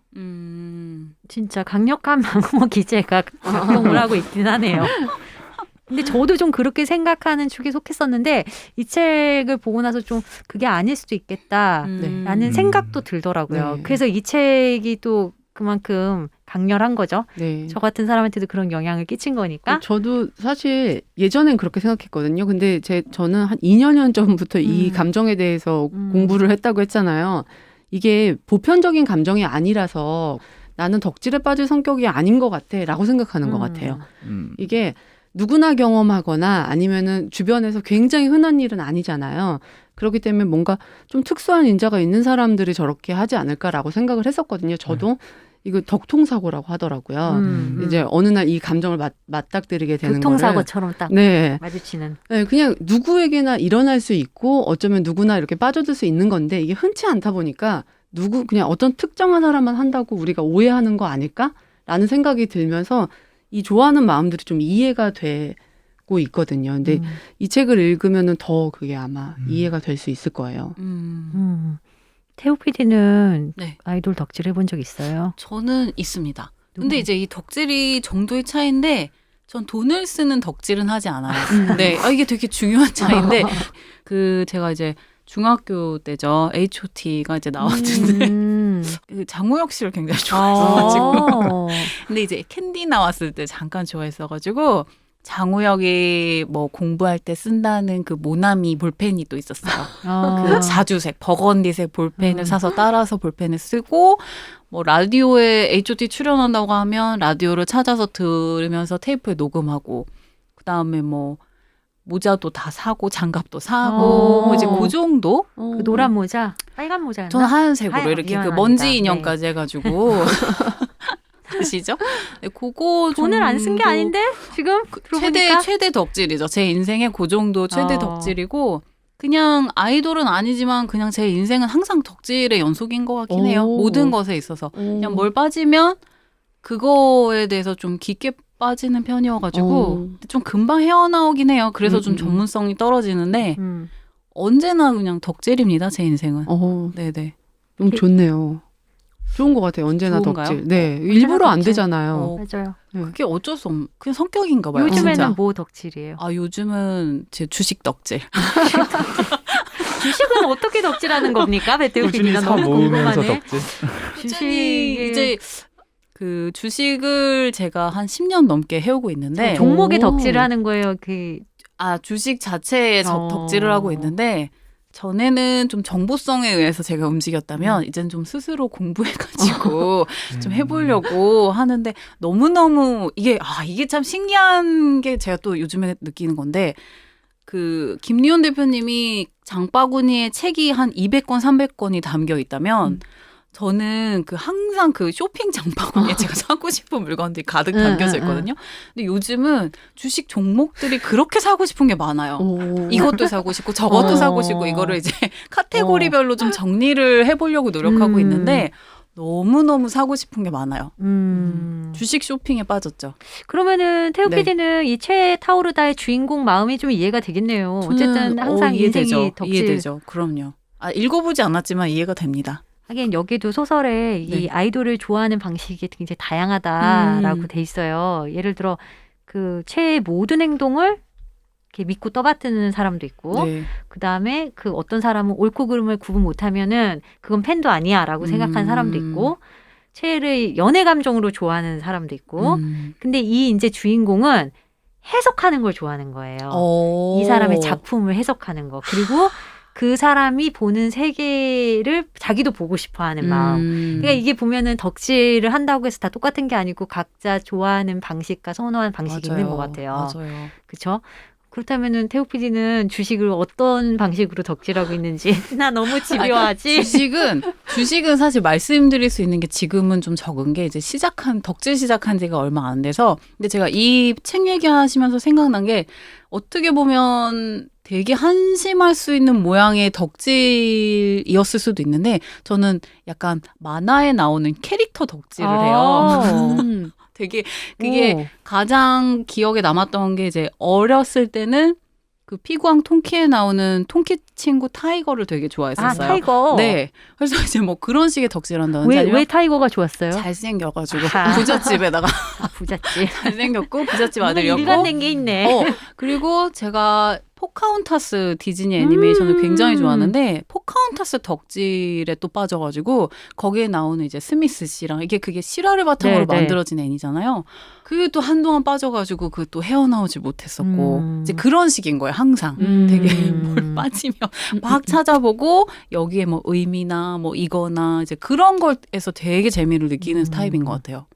진짜 강력한 방어 기제가 작동을 하고 있긴 하네요. 근데 저도 좀 그렇게 생각하는 축에 속했었는데 이 책을 보고 나서 좀 그게 아닐 수도 있겠다라는 생각도 들더라고요. 네. 그래서 이 책이 또 그만큼 강렬한 거죠. 네. 저 같은 사람한테도 그런 영향을 끼친 거니까. 저도 사실 예전엔 그렇게 생각했거든요. 근데 저는 한 2년 전부터 이 감정에 대해서 공부를 했다고 했잖아요. 이게 보편적인 감정이 아니라서 나는 덕질에 빠질 성격이 아닌 것 같아 라고 생각하는 것 같아요. 이게 누구나 경험하거나 아니면은 주변에서 굉장히 흔한 일은 아니잖아요. 그렇기 때문에 뭔가 좀 특수한 인자가 있는 사람들이 저렇게 하지 않을까라고 생각을 했었거든요. 저도 이거 덕통사고라고 하더라고요. 이제 어느 날 이 감정을 맞닥뜨리게 되는 거를. 교통사고처럼 딱 네. 마주치는. 네, 그냥 누구에게나 일어날 수 있고 어쩌면 누구나 이렇게 빠져들 수 있는 건데 이게 흔치 않다 보니까 그냥 어떤 특정한 사람만 한다고 우리가 오해하는 거 아닐까라는 생각이 들면서 이 좋아하는 마음들이 좀 이해가 되고 있거든요. 근데 이 책을 읽으면은 더 그게 아마 이해가 될 수 있을 거예요. 태우 PD는 네. 아이돌 덕질 해본 적 있어요? 저는 있습니다. 근데 이제 이 덕질이 정도의 차이인데 전 돈을 쓰는 덕질은 하지 않아요. 네, 이게 되게 중요한 차이인데 제가 이제 중학교 때죠. H.O.T가 이제 나왔는데 그 장우혁 씨를 굉장히 좋아했어가지고 근데 이제 캔디 나왔을 때 잠깐 좋아했어가지고 장우혁이 뭐 공부할 때 쓴다는 그 모나미 볼펜이 또 있었어요. 그 자주색 버건디색 볼펜을 사서 따라서 볼펜을 쓰고 뭐 라디오에 H.O.T 출연한다고 하면 라디오를 찾아서 들으면서 테이프에 녹음하고 그다음에 뭐 모자도 다 사고 장갑도 사고 뭐 이제 그 정도? 그 노란 모자, 빨간 모자였나? 저는 하얀색으로 하얀, 이렇게 그 미안합니다. 먼지 인형까지 해가지고 아시죠? 네, 그거 돈을 안 쓴 게 아닌데 지금 들어보니까 최대 덕질이죠. 제 인생의 그 정도 최대 덕질이고 그냥 아이돌은 아니지만 그냥 제 인생은 항상 덕질의 연속인 것 같긴 해요. 모든 것에 있어서 그냥 뭘 빠지면 그거에 대해서 좀 깊게 빠지는 편이어가지고 좀 금방 헤어나오긴 해요. 그래서 좀 전문성이 떨어지는데 언제나 그냥 덕질입니다. 제 인생은. 네네. 좀 좋네요. 좋은 것 같아요. 언제나 좋은가요? 덕질. 네, 일부러 안 되잖아요. 맞아요. 그게 어쩔 수 없는 그냥 성격인가 봐요. 요즘에는 진짜. 뭐 덕질이에요? 요즘은 제 주식 덕질. 주식은 어떻게 덕질하는 겁니까? 배태우 꾸준히 PD가 사 너무 모으면서 궁금하네. 덕질. 꾸준히 이제 그 주식을 제가 한 10년 넘게 해오고 있는데 종목에 덕질을 하는 거예요. 주식 자체에 덕질을 하고 있는데 전에는 좀 정보성에 의해서 제가 움직였다면 이제는 좀 스스로 공부해가지고 좀 해보려고 하는데 너무너무 이게 참 신기한 게 제가 또 요즘에 느끼는 건데 그 김리온 대표님이 장바구니에 책이 한 200권, 300권이 담겨 있다면 저는 항상 그 쇼핑 장바구니에 제가 사고 싶은 물건들이 가득 담겨져 있거든요. 근데 요즘은 주식 종목들이 그렇게 사고 싶은 게 많아요. 이것도 사고 싶고 저것도 사고 싶고 이거를 이제 카테고리별로 좀 정리를 해보려고 노력하고 있는데 너무너무 사고 싶은 게 많아요. 주식 쇼핑에 빠졌죠. 그러면은 태우 네. PD는 이 최 타오르다의 주인공 마음이 좀 이해가 되겠네요. 어쨌든 항상 인생이 덕질. 이해되죠. 그럼요. 읽어보지 않았지만 이해가 됩니다. 하긴 여기도 소설에 이 아이돌을 좋아하는 방식이 굉장히 다양하다라고 돼 있어요. 예를 들어 그 최의 모든 행동을 이렇게 믿고 떠받드는 사람도 있고 그다음에 그 어떤 사람은 옳고 그름을 구분 못하면은 그건 팬도 아니야라고 생각하는 사람도 있고 최를 연애 감정으로 좋아하는 사람도 있고 근데 이 이제 주인공은 해석하는 걸 좋아하는 거예요. 이 사람의 작품을 해석하는 거. 그리고 그 사람이 보는 세계를 자기도 보고 싶어하는 마음. 그러니까 이게 보면은 덕질을 한다고 해서 다 똑같은 게 아니고 각자 좋아하는 방식과 선호하는 방식이 있는 것 같아요. 맞아요. 그렇죠? 그렇다면은 태욱 PD는 주식을 어떤 방식으로 덕질하고 있는지 나 너무 집요하지. 주식은 사실 말씀드릴 수 있는 게 지금은 좀 적은 게 이제 덕질 시작한 지가 얼마 안 돼서 근데 제가 이 책 얘기하시면서 생각난 게 어떻게 보면 되게 한심할 수 있는 모양의 덕질이었을 수도 있는데 저는 약간 만화에 나오는 캐릭터 덕질을 해요. 되게 그게 오. 가장 기억에 남았던 게 이제 어렸을 때는 그 피구왕 통키에 나오는 통키 친구 타이거를 되게 좋아했었어요. 타이거. 네. 그래서 이제 뭐 그런 식의 덕질한다든지 왜 타이거가 좋았어요? 잘생겨가지고 아하. 부잣집에다가 부잣집. 잘생겼고 부잣집 눈에 아들이었고 일관된 게 있네. 그리고 제가 포카혼타스 디즈니 애니메이션을 굉장히 좋아하는데 포카혼타스 덕질에 또 빠져가지고 거기에 나오는 이제 스미스 씨랑 그게 실화를 바탕으로 네, 네. 만들어진 애니잖아요. 그게 또 한동안 빠져가지고 그 또 헤어나오지 못했었고 이제 그런 식인 거예요. 항상 되게 뭘 빠지면 막 찾아보고 여기에 뭐 의미나 뭐 이거나 이제 그런 거에서 되게 재미를 느끼는 타입인 것 같아요.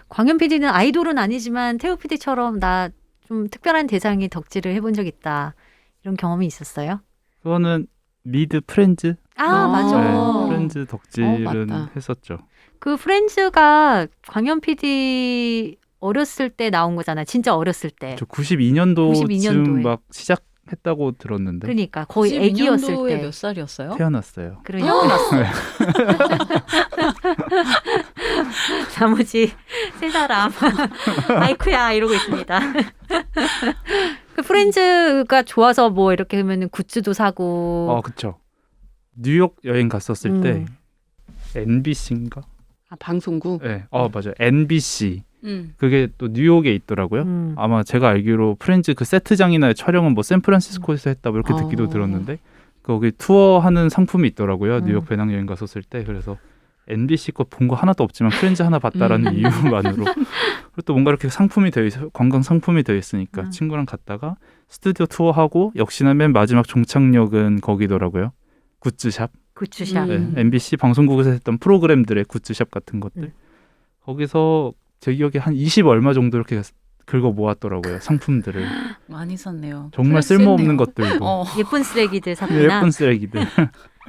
광현 PD는 아이돌은 아니지만 태욱 PD처럼 나 좀 특별한 대상이 덕질을 해본 적 있다. 이런 경험이 있었어요? 그거는 미드 프렌즈? 맞아. 네, 프렌즈 덕질은 맞다. 했었죠. 그 프렌즈가 광현 PD 어렸을 때 나온 거잖아. 진짜 어렸을 때. 저 92년도쯤 92년도에. 막 시작했다고 들었는데 그러니까 거의 애기였을 92년도에 때. 몇 살이었어요? 태어났어요. 그러니까. 나머지 세 사람 아이쿠야 이러고 있습니다. 그 프렌즈가 좋아서 뭐 이렇게 하면은 굿즈도 사고. 그쵸. 뉴욕 여행 갔었을 때 음. NBC인가? 방송국. 네, 맞아요. NBC. 음. 그게 또 뉴욕에 있더라고요. 아마 제가 알기로 프렌즈 그 세트장이나 촬영은 뭐 샌프란시스코에서 했다 뭐 이렇게 듣기도 들었는데 거기 투어하는 상품이 있더라고요. 뉴욕 배낭여행 갔었을 때. 그래서 NBC 거 본 거 하나도 없지만 프렌즈 하나 봤다라는 이유만으로 그리고 또 뭔가 이렇게 상품이 되어 있어 관광 상품이 되어 있으니까 친구랑 갔다가 스튜디오 투어하고 역시나 맨 마지막 종착역은 거기더라고요. 굿즈샵. 굿즈샵. 네, MBC 방송국에서 했던 프로그램들의 굿즈샵 같은 것들. 거기서 제 기억에 한 20 얼마 정도 이렇게 긁어 모았더라고요. 상품들을. 많이 샀네요. 정말 그래, 쓸모없는 셌네요. 것들도. 예쁜 쓰레기들 샀구나. 예쁜 쓰레기들.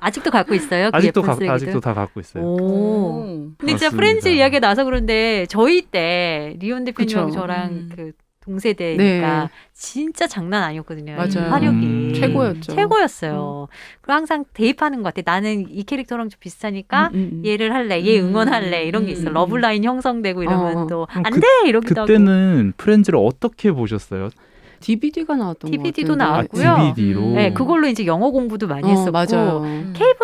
아직도 갖고 있어요? 그 아직도 예쁜 쓰레기들? 아직도 다 갖고 있어요. 오. 근데 진짜 맞습니다. 프렌즈 이야기가 나서 그런데 저희 때 리온 대표님하고 그쵸. 저랑 그 동세대니까 네. 진짜 장난 아니었거든요. 맞아요. 화력이 최고였죠. 최고였어요. 그리고 항상 대입하는 것 같아. 나는 이 캐릭터랑 좀 비슷하니까 얘를 할래, 얘 응원할래 이런 게 있어. 러블라인 형성되고 이러면 또 그럼 안 돼 이러기도 하고. 그때는 프렌즈를 어떻게 보셨어요? DVD가 나왔던 DVD도 것 같은데. 나왔고요. DVD로. 네, 그걸로 이제 영어 공부도 많이 했었고 맞아요.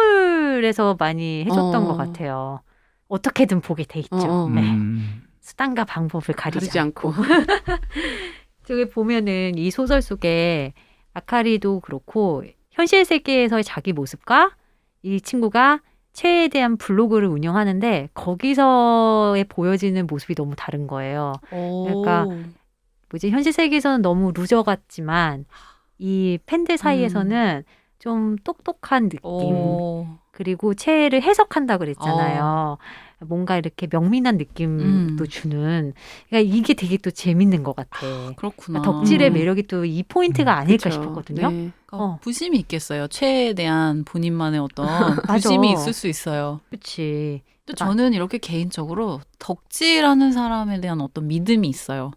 케이블에서 많이 해줬던 어. 것 같아요. 어떻게든 보게 돼 있죠. 어, 어. 네. 음. 수단과 방법을 가리지 가리지 않고. 저기 보면은 이 소설 속에 아카리도 그렇고 현실 세계에서의 자기 모습과 이 친구가 최애에 대한 블로그를 운영하는데 거기서의 보여지는 모습이 너무 다른 거예요. 그러니까 현실 세계에서는 너무 루저 같지만 이 팬들 사이에서는 좀 똑똑한 느낌. 그리고 최애를 해석한다 그랬잖아요. 뭔가 이렇게 명민한 느낌도 주는. 그러니까 이게 되게 또 재밌는 것 같아. 그렇구나. 그러니까 덕질의 매력이 또 이 포인트가 아닐까 그쵸. 싶었거든요. 네. 부심이 있겠어요. 최애에 대한 본인만의 어떤 부심이 있을 수 있어요. 그렇지. 또 저는 이렇게 개인적으로 덕질하는 사람에 대한 어떤 믿음이 있어요.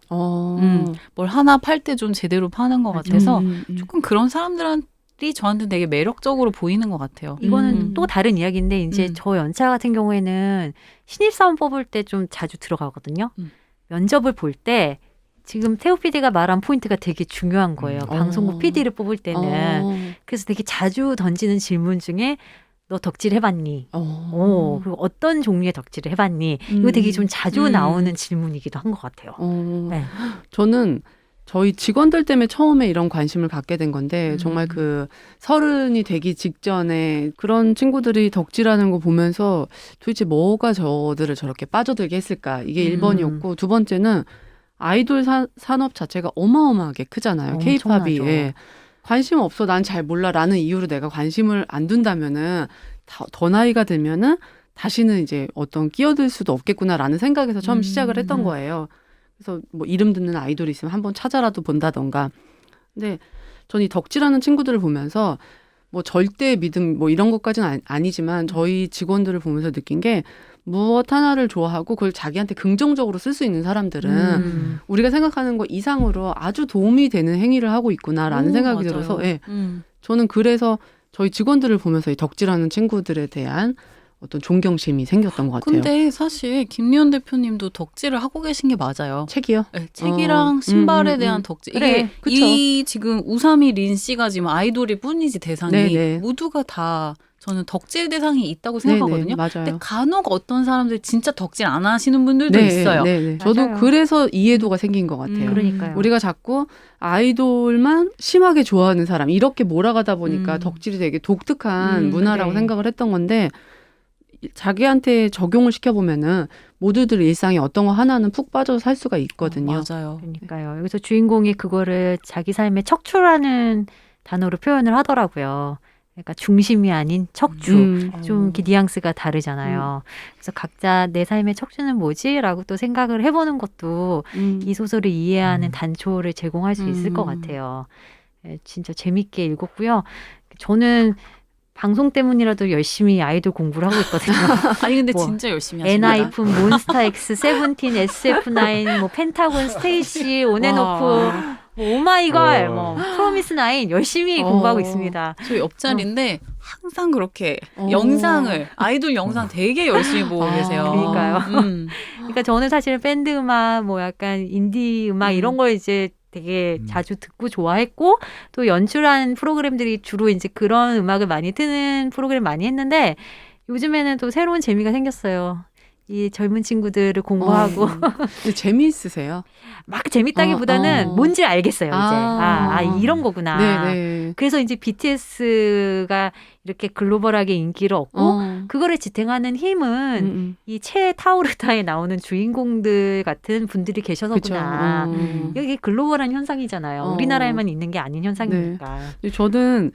뭘 하나 팔 때 좀 제대로 파는 것 같아서 조금 그런 사람들한테 저한테 되게 매력적으로 보이는 것 같아요. 이거는 또 다른 이야기인데 이제 저 연차 같은 경우에는 신입사원 뽑을 때 좀 자주 들어가거든요. 면접을 볼 때 지금 태우 PD가 말한 포인트가 되게 중요한 거예요. 방송국 PD를 뽑을 때는. 그래서 되게 자주 던지는 질문 중에 너 덕질 해봤니? 그리고 어떤 종류의 덕질을 해봤니? 이거 되게 좀 자주 나오는 질문이기도 한 것 같아요. 네. 저는 저희 직원들 때문에 처음에 이런 관심을 갖게 된 건데 정말 그 30이 되기 직전에 그런 친구들이 덕질하는 거 보면서 도대체 뭐가 저들을 저렇게 빠져들게 했을까? 이게 1번이었고 두 번째는 아이돌 산업 자체가 어마어마하게 크잖아요. K-팝이. 예. 관심 없어. 난 잘 몰라. 라는 이유로 내가 관심을 안 둔다면은 더 나이가 들면은 다시는 이제 어떤 끼어들 수도 없겠구나라는 생각에서 처음 시작을 했던 거예요. 그래서 뭐 이름 듣는 아이돌이 있으면 한번 찾아라도 본다던가. 근데 저는 이 덕질하는 친구들을 보면서 뭐 절대 믿음 뭐 이런 것까지는 아니지만 저희 직원들을 보면서 느낀 게 무엇 하나를 좋아하고 그걸 자기한테 긍정적으로 쓸 수 있는 사람들은 우리가 생각하는 것 이상으로 아주 도움이 되는 행위를 하고 있구나라는 생각이 맞아요. 들어서 예. 저는 그래서 저희 직원들을 보면서 이 덕질하는 친구들에 대한 어떤 존경심이 생겼던 것 같아요. 근데 사실 김리현 대표님도 덕질을 하고 계신 게 맞아요. 책이요? 네, 책이랑 신발에 대한 덕질. 그래, 이게 그쵸. 이 지금 우사미 린 씨가 지금 아이돌일 뿐이지 대상이 네네. 모두가 다 저는 덕질 대상이 있다고 네네, 생각하거든요. 맞아요. 근데 간혹 어떤 사람들 진짜 덕질 안 하시는 분들도 네, 있어요. 네. 저도 맞아요. 그래서 이해도가 생긴 것 같아요. 그러니까요. 우리가 자꾸 아이돌만 심하게 좋아하는 사람 이렇게 몰아가다 보니까 덕질이 되게 독특한 문화라고 네. 생각을 했던 건데 자기한테 적용을 시켜보면은 모두들 일상에 어떤 거 하나는 푹 빠져서 살 수가 있거든요. 맞아요. 그러니까요. 여기서 주인공이 그거를 자기 삶의 척추라는 단어로 표현을 하더라고요. 그러니까 중심이 아닌 척추. 좀 이렇게 뉘앙스가 다르잖아요. 그래서 각자 내 삶의 척추는 뭐지? 라고 또 생각을 해보는 것도 이 소설을 이해하는 단초를 제공할 수 있을 것 같아요. 예, 진짜 재밌게 읽었고요. 저는 방송 때문이라도 열심히 아이돌 공부를 하고 있거든요. 아니 근데 뭐, 진짜 열심히 하십니다. 엔하이픈, 몬스타엑스, 세븐틴, SF9, 뭐 펜타곤, 스테이시, 온앤오프, 뭐 오마이걸, 뭐 프로미스나인 열심히 공부하고 있습니다. 저 옆자리인데 항상 그렇게 영상을 아이돌 영상 되게 열심히 보고 계세요. 그러니까요. 음. 그러니까 저는 사실은 밴드 음악, 뭐 약간 인디 음악 이런 걸 이제 되게 자주 듣고 좋아했고 또 연출한 프로그램들이 주로 이제 그런 음악을 많이 트는 프로그램 많이 했는데 요즘에는 또 새로운 재미가 생겼어요. 이 젊은 친구들을 공부하고 근데 재미있으세요? 막 재밌다기보다는 뭔지 알겠어요. 이제 이런 거구나. 네네. 그래서 이제 BTS가 이렇게 글로벌하게 인기를 얻고 그거를 지탱하는 힘은 이 채 타오르다에 나오는 주인공들 같은 분들이 계셔서구나. 이게 글로벌한 현상이잖아요. 우리나라에만 있는 게 아닌 현상이니까. 네. 저는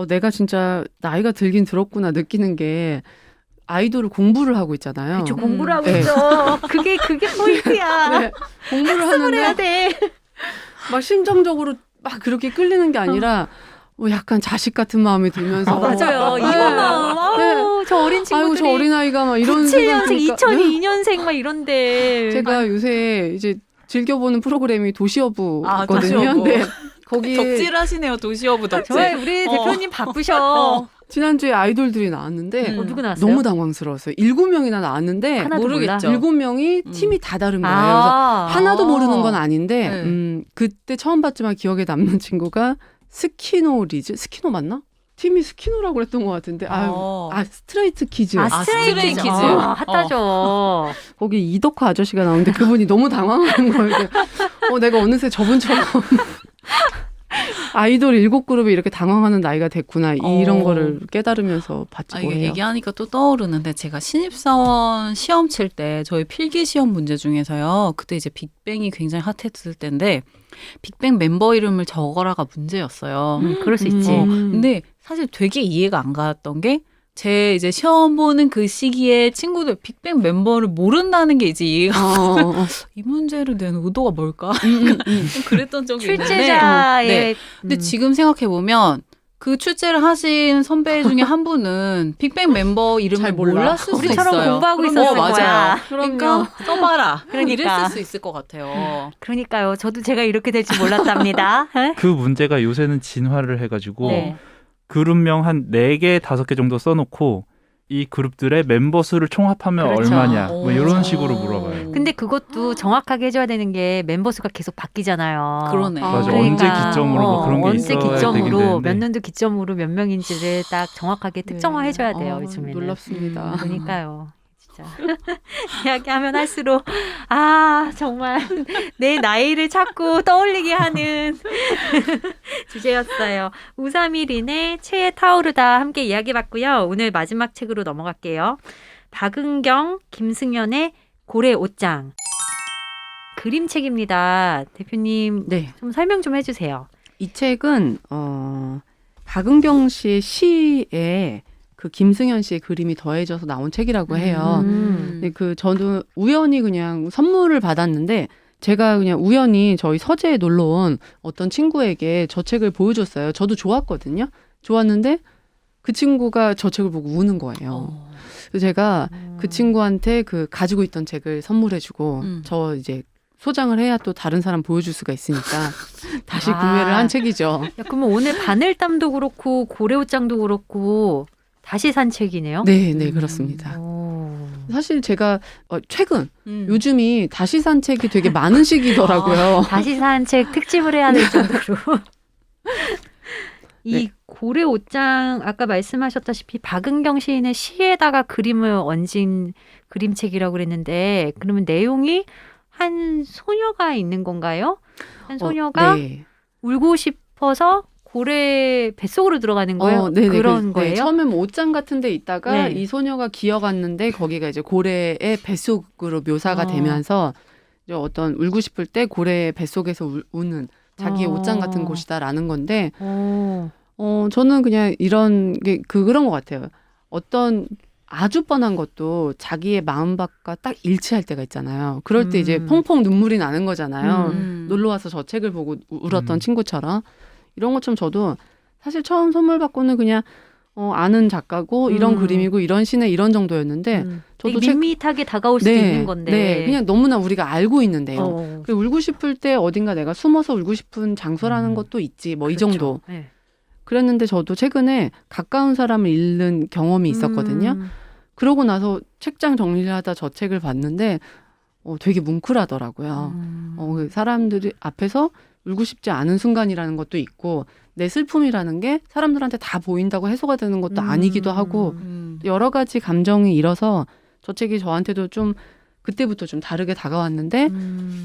내가 진짜 나이가 들긴 들었구나 느끼는 게 아이돌을 공부를 하고 있잖아요. 그렇죠. 공부를 하고 네. 있죠. 그게 포인트야. 네. 공부를 학습을 해야 하는데 돼. 막 심정적으로 막 그렇게 끌리는 게 아니라 뭐 약간 자식 같은 마음이 들면서 맞아요. 이런 마음. 아우, 저 어린 친구들이. 아이고 저 어린아이가 막 이런 97년생, 2002년생 막 이런데. 제가 요새 이제 즐겨보는 프로그램이 도시어부거든요. 도시어부. 네. 거기 덕질하시네요. 도시어부 덕질. 저희 우리 대표님 바쁘셔. 지난주에 아이돌들이 나왔는데 누구 나왔어요? 너무 당황스러웠어요. 7명이나 나왔는데 하나도 모르겠죠. 7명이 팀이 다 다른 거예요. 그래서 하나도 모르는 건 아닌데 네. 그때 처음 봤지만 기억에 남는 친구가 스키노 맞나? 팀이 스키노라고 그랬던 것 같은데 스트레이트 키즈. 스트레이트 키즈. 핫하죠. 거기 이덕화 아저씨가 나오는데 그분이 너무 당황하는 거예요. 내가 어느새 저분처럼 아이돌 7그룹이 이렇게 당황하는 나이가 됐구나. 이런 거를 깨달으면서 봤지 이게 뭐예요. 얘기하니까 또 떠오르는데 제가 신입사원 시험 칠 때 저희 필기 시험 문제 중에서요. 그때 이제 빅뱅이 굉장히 핫했을 때인데 빅뱅 멤버 이름을 적어라가 문제였어요. 그럴 수 있지. 근데 사실 되게 이해가 안 갔던 게 제 이제 시험 보는 그 시기에 친구들 빅뱅 멤버를 모른다는 게 이제 이해가 이 문제를 낸 의도가 뭘까? 좀 그랬던 적이 있는데 출제자의 근데 지금 생각해 보면 그 출제를 하신 선배 중에 한 분은 빅뱅 멤버 이름을 잘 몰라. 몰랐을 수 우리처럼 있어요. 공부하고 그럼 있었을 맞아요. 거야. 그러니까 써봐라. 그러니까. 이랬을 수 있을 것 같아요. 그러니까요. 저도 제가 이렇게 될 줄 몰랐답니다. 그 문제가 요새는 진화를 해가지고 네. 그룹명 한 4개, 5개 정도 써놓고 이 그룹들의 멤버 수를 총합하면 그렇죠. 얼마냐 뭐 이런 오. 식으로 물어봐요. 근데 그것도 정확하게 해줘야 되는 게 멤버 수가 계속 바뀌잖아요. 그러네. 맞아. 그러니까, 언제 기점으로 뭐 그런 게 언제 있어야 되긴 기점으로 되는데. 몇 년도 기점으로 몇 명인지를 딱 정확하게 특정화해줘야 돼요. 요즘에는. 놀랍습니다. 그러니까요. 진짜 이야기하면 할수록 정말 내 나이를 찾고 떠올리게 하는 주제였어요. 우사미린의 채에 타오르다 함께 이야기해봤고요. 오늘 마지막 책으로 넘어갈게요. 박은경, 김승연의 고래 옷장. 그림책입니다. 대표님 네. 좀 설명 좀 해주세요. 이 책은 박은경 씨의 시에 그 김승현 씨의 그림이 더해져서 나온 책이라고 해요. 근데 저도 우연히 그냥 선물을 받았는데 제가 그냥 우연히 저희 서재에 놀러 온 어떤 친구에게 저 책을 보여줬어요. 저도 좋았거든요. 좋았는데 그 친구가 저 책을 보고 우는 거예요. 그래서 제가 그 친구한테 그 가지고 있던 책을 선물해주고 저 이제 소장을 해야 또 다른 사람 보여줄 수가 있으니까 다시 구매를 한 책이죠. 야, 그러면 오늘 바늘땀도 그렇고 고래옷장도 그렇고 다시 산 책이네요. 네, 네, 그렇습니다. 사실 제가 최근 요즘이 다시 산 책이 되게 많은 시기더라고요. 다시 산 책 특집을 해야 될 정도로. 이 네. 고래옷장 아까 말씀하셨다시피 박은경 시인의 시에다가 그림을 얹은 그림책이라고 그랬는데 그러면 내용이 한 소녀가 있는 건가요? 한 소녀가 네. 울고 싶어서 고래 뱃속으로 들어가는 거예요? 네네. 그런 거예요? 처음에 뭐 옷장 같은 데 있다가 네. 이 소녀가 기어갔는데 거기가 이제 고래의 뱃속으로 묘사가 되면서 이제 어떤 울고 싶을 때 고래의 뱃속에서 우는 자기의 옷장 같은 곳이다라는 건데 저는 그냥 이런 게 그런 것 같아요. 어떤 아주 뻔한 것도 자기의 마음밭과 딱 일치할 때가 있잖아요. 그럴 때 이제 펑펑 눈물이 나는 거잖아요. 놀러 와서 저 책을 보고 울었던 친구처럼. 이런 것처럼 저도 사실 처음 선물 받고는 그냥 아는 작가고 이런 그림이고 이런 시네 이런 정도였는데 저도 되게 밋밋하게 다가올 수도 있는 건데. 네, 그냥 너무나 우리가 알고 있는데요. 그리고 울고 싶을 때 어딘가 내가 숨어서 울고 싶은 장소라는 것도 있지 뭐 이 그렇죠. 정도. 네. 그랬는데 저도 최근에 가까운 사람을 잃는 경험이 있었거든요. 그러고 나서 책장 정리를 하다 저 책을 봤는데 되게 뭉클하더라고요. 사람들이 앞에서 울고 싶지 않은 순간이라는 것도 있고 내 슬픔이라는 게 사람들한테 다 보인다고 해소가 되는 것도 아니기도 하고 여러 가지 감정이 일어서 저 책이 저한테도 좀 그때부터 좀 다르게 다가왔는데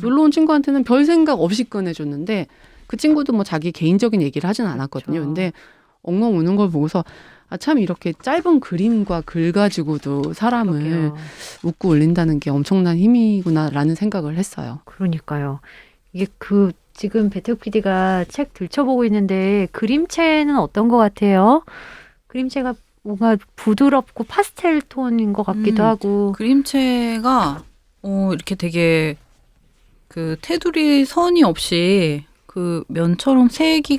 놀러 온 친구한테는 별 생각 없이 꺼내줬는데 그 친구도 뭐 자기 개인적인 얘기를 하진 않았거든요. 그렇죠. 근데 엉엉 우는 걸 보고서 참 이렇게 짧은 그림과 글 가지고도 사람을 그러게요. 웃고 울린다는 게 엄청난 힘이구나라는 생각을 했어요. 그러니까요. 이게 지금 배태욱 PD가 책 들춰보고 있는데 그림체는 어떤 것 같아요? 그림체가 뭔가 부드럽고 파스텔 톤인 것 같기도 하고. 그림체가 이렇게 되게 그 테두리 선이 없이 그 면처럼 색이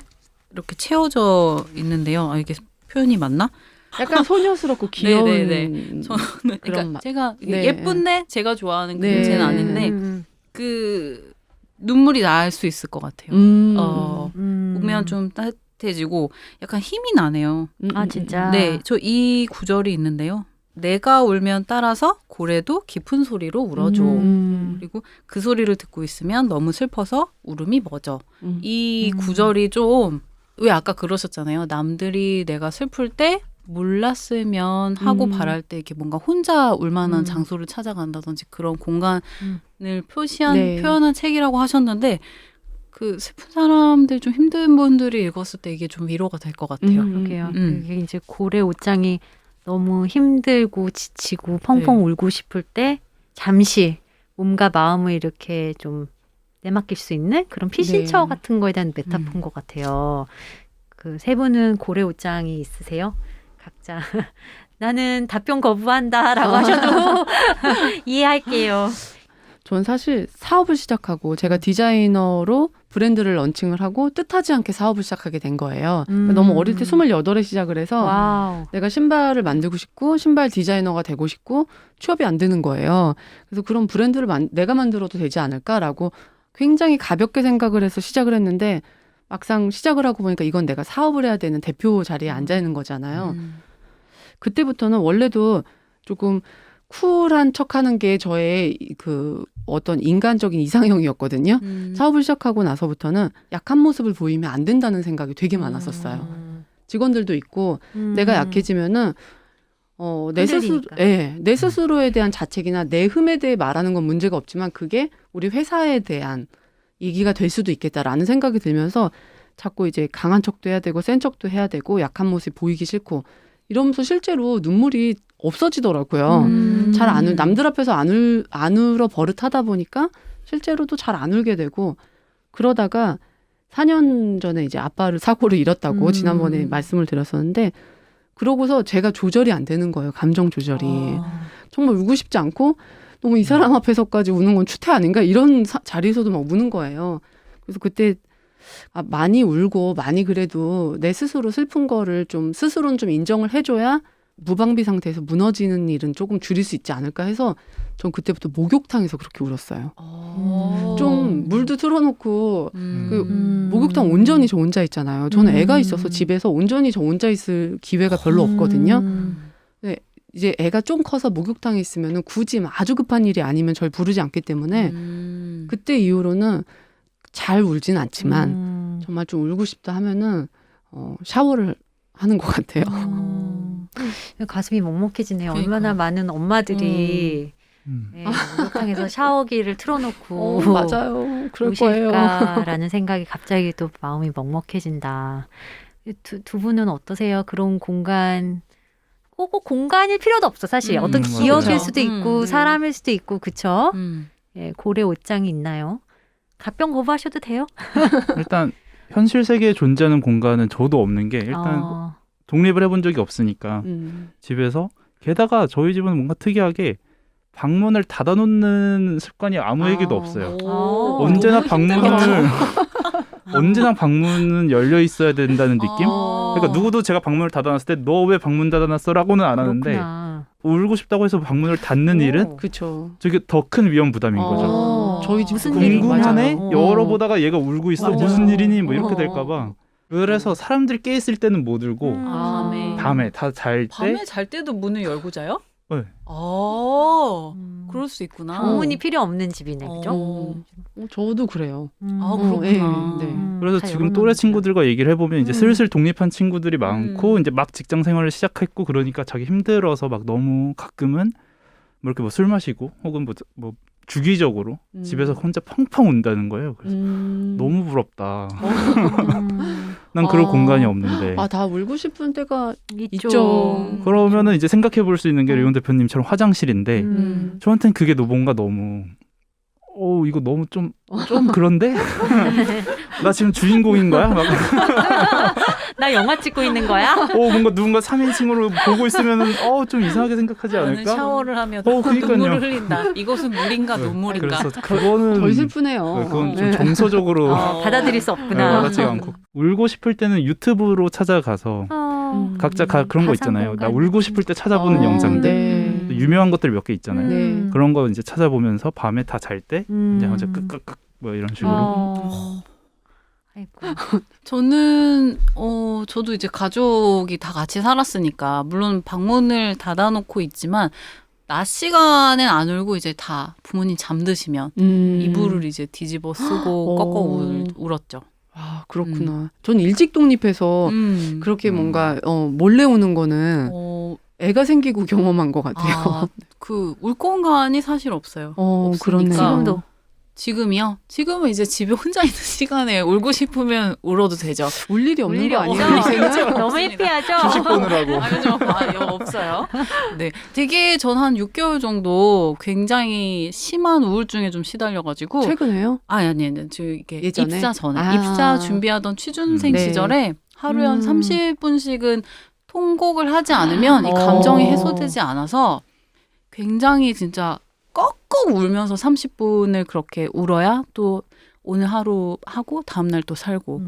이렇게 채워져 있는데요. 이게 표현이 맞나? 약간 소녀스럽고 귀여운 네네네. 저는 그런 그러니까 맛. 제가 네. 예쁜데 제가 좋아하는 네. 그림체는 아닌데 그 눈물이 날 수 있을 것 같아요. 보면 좀 따뜻해지고 약간 힘이 나네요. 아 진짜. 네, 저 이 구절이 있는데요. 내가 울면 따라서 고래도 깊은 소리로 울어줘. 그리고 그 소리를 듣고 있으면 너무 슬퍼서 울음이 멎어. 이 구절이 좀 왜 아까 그러셨잖아요. 남들이 내가 슬플 때 몰랐으면 하고 바랄 때 이렇게 뭔가 혼자 울만한 장소를 찾아간다든지 그런 공간을 표현한 책이라고 하셨는데 그 슬픈 사람들 좀 힘든 분들이 읽었을 때 이게 좀 위로가 될 것 같아요. 그러게요. 이게 이제 고래 옷장이 너무 힘들고 지치고 펑펑 울고 싶을 때 잠시 몸과 마음을 이렇게 좀 내맡길 수 있는 그런 피신처 같은 거에 대한 메타포인 것 같아요. 그 세 분은 고래 옷장이 있으세요? 각자 나는 답변 거부한다라고 하셔도 이해할게요. 전 사실 사업을 시작하고 제가 디자이너로 브랜드를 런칭을 하고 뜻하지 않게 사업을 시작하게 된 거예요. 너무 어릴 때 28에 시작을 해서 와우. 내가 신발을 만들고 싶고 신발 디자이너가 되고 싶고 취업이 안 되는 거예요. 그래서 그런 브랜드를 내가 만들어도 되지 않을까라고 굉장히 가볍게 생각을 해서 시작을 했는데 막상 시작을 하고 보니까 이건 내가 사업을 해야 되는 대표 자리에 앉아 있는 거잖아요. 그때부터는 원래도 조금 쿨한 척하는 게 저의 그 어떤 인간적인 이상형이었거든요. 사업을 시작하고 나서부터는 약한 모습을 보이면 안 된다는 생각이 되게 많았었어요. 직원들도 있고 내가 약해지면은 내 스스로에 대한 자책이나 내 흠에 대해 말하는 건 문제가 없지만 그게 우리 회사에 대한 얘기가 될 수도 있겠다라는 생각이 들면서 자꾸 이제 강한 척도 해야 되고 센 척도 해야 되고 약한 모습 보이기 싫고 이러면서 실제로 눈물이 없어지더라고요. 남들 앞에서 안 울어 버릇하다 보니까 실제로도 잘 안 울게 되고 그러다가 4년 전에 이제 아빠를 사고를 잃었다고 지난번에 말씀을 드렸었는데 그러고서 제가 조절이 안 되는 거예요. 감정 조절이. 정말 울고 싶지 않고 너무 이 사람 앞에서까지 우는 건 추태 아닌가? 이런 자리에서도 막 우는 거예요. 그래서 그때 많이 울고 많이 그래도 내 스스로 슬픈 거를 좀 스스로는 좀 인정을 해줘야 무방비 상태에서 무너지는 일은 조금 줄일 수 있지 않을까 해서 전 그때부터 목욕탕에서 그렇게 울었어요. 좀 물도 틀어놓고 그 목욕탕 온전히 저 혼자 있잖아요. 저는 애가 있어서 집에서 온전히 저 혼자 있을 기회가 별로 없거든요. 근데 이제 애가 좀 커서 목욕탕에 있으면 굳이 아주 급한 일이 아니면 절 부르지 않기 때문에 그때 이후로는 잘 울진 않지만 정말 좀 울고 싶다 하면은 샤워를 하는 것 같아요. 가슴이 먹먹해지네요. 그러니까. 얼마나 많은 엄마들이 네, 목욕탕에서 샤워기를 틀어놓고 맞아요. 그럴 거예요. 우실까라는 생각이 갑자기 또 마음이 먹먹해진다. 두 분은 어떠세요? 그런 공간 꼭 공간일 필요도 없어 사실. 어떤 기억일 맞아요. 수도 있고 사람일 수도 있고 그쵸? 음. 예, 고래 옷장이 있나요? 답변 거부하셔도 돼요? 일단 현실 세계에 존재하는 공간은 저도 없는 게 일단 독립을 해본 적이 없으니까 집에서 게다가 저희 집은 뭔가 특이하게 방문을 닫아놓는 습관이 아무에게도 없어요. 언제나 방문은 열려 있어야 된다는 느낌? 그러니까 누구도 제가 방문을 닫아놨을 때 너 왜 방문 닫아놨어라고는 안 하는데 그렇구나. 울고 싶다고 해서 방문을 닫는 일은 그렇죠. 저게 더 큰 위험 부담인 거죠. 저희 집 무슨 일이 궁금하네? 맞아요. 열어보다가 얘가 울고 있어. 맞아. 무슨 일이니? 뭐 이렇게 될까봐. 그래서 사람들이 깨 있을 때는 못 울고 밤에 다 잘 때 밤에 잘 때도 문을 열고 자요? 네. 그럴 수 있구나. 방문이 필요 없는 집이네, 그죠? 저도 그래요. 그렇구나. 네. 그래서 다 지금 열어놓는다. 또래 친구들과 얘기를 해보면 이제 슬슬 독립한 친구들이 많고 이제 막 직장 생활을 시작했고 그러니까 자기 힘들어서 막 너무 가끔은 뭐 이렇게 뭐 술 마시고 혹은 뭐 주기적으로 집에서 혼자 펑펑 운다는 거예요. 그래서 너무 부럽다. 난 그럴 공간이 없는데. 다 울고 싶은 때가 있죠. 있죠. 그러면은 이제 생각해 볼 수 있는 게 류용 대표님처럼 화장실인데 저한테는 그게 뭔가 너무 이거 너무 좀 그런데? 나 지금 주인공인 거야? 막, 나 영화 찍고 있는 거야? 뭔가 누군가 3인칭으로 보고 있으면은 좀 이상하게 생각하지 나는 않을까? 샤워를 하며 그러니까요. 눈물을 흘린다. 이것은 물인가 네, 눈물인가. 그래서 그거는 덜 슬프네요. 그건 좀 네. 정서적으로 받아들일 수 네, 없구나. 와닿지가 않고 울고 싶을 때는 유튜브로 찾아가서 각자 그런 거 있잖아요. 나 울고 싶을 때 찾아보는 영상들 네. 유명한 것들 몇 개 있잖아요. 네. 그런 거 이제 찾아보면서 밤에 다 잘 때 이제 혼자 끄끄끄 뭐 이런 식으로 아이고. 저는 저도 이제 가족이 다 같이 살았으니까 물론 방문을 닫아놓고 있지만 낮 시간엔 안 울고 이제 다 부모님 잠드시면 이불을 이제 뒤집어 쓰고 꺾어 울었죠. 그렇구나. 전 일찍 독립해서 그렇게 뭔가 몰래 우는 거는 애가 생기고 경험한 것 같아요. 울 공간이 사실 없어요. 그러네요. 지금도 지금이요? 지금은 이제 집에 혼자 있는 시간에 울고 싶으면 울어도 되죠. 울 일이 없는 거 아니에요? 없죠. 요새는? 너무 해피하죠? 주식 보느라고 그죠? 없어요. 네. 되게 전 한 6개월 정도 굉장히 심한 우울증에 좀 시달려가지고. 최근에요? 아니. 저 이게 예전에? 입사 전에. 입사 준비하던 취준생 네. 시절에 하루에 한 30분씩은 통곡을 하지 않으면 이 감정이 해소되지 않아서 굉장히 진짜 꺽꺽 울면서 30분을 그렇게 울어야 또 오늘 하루 하고 다음날 또 살고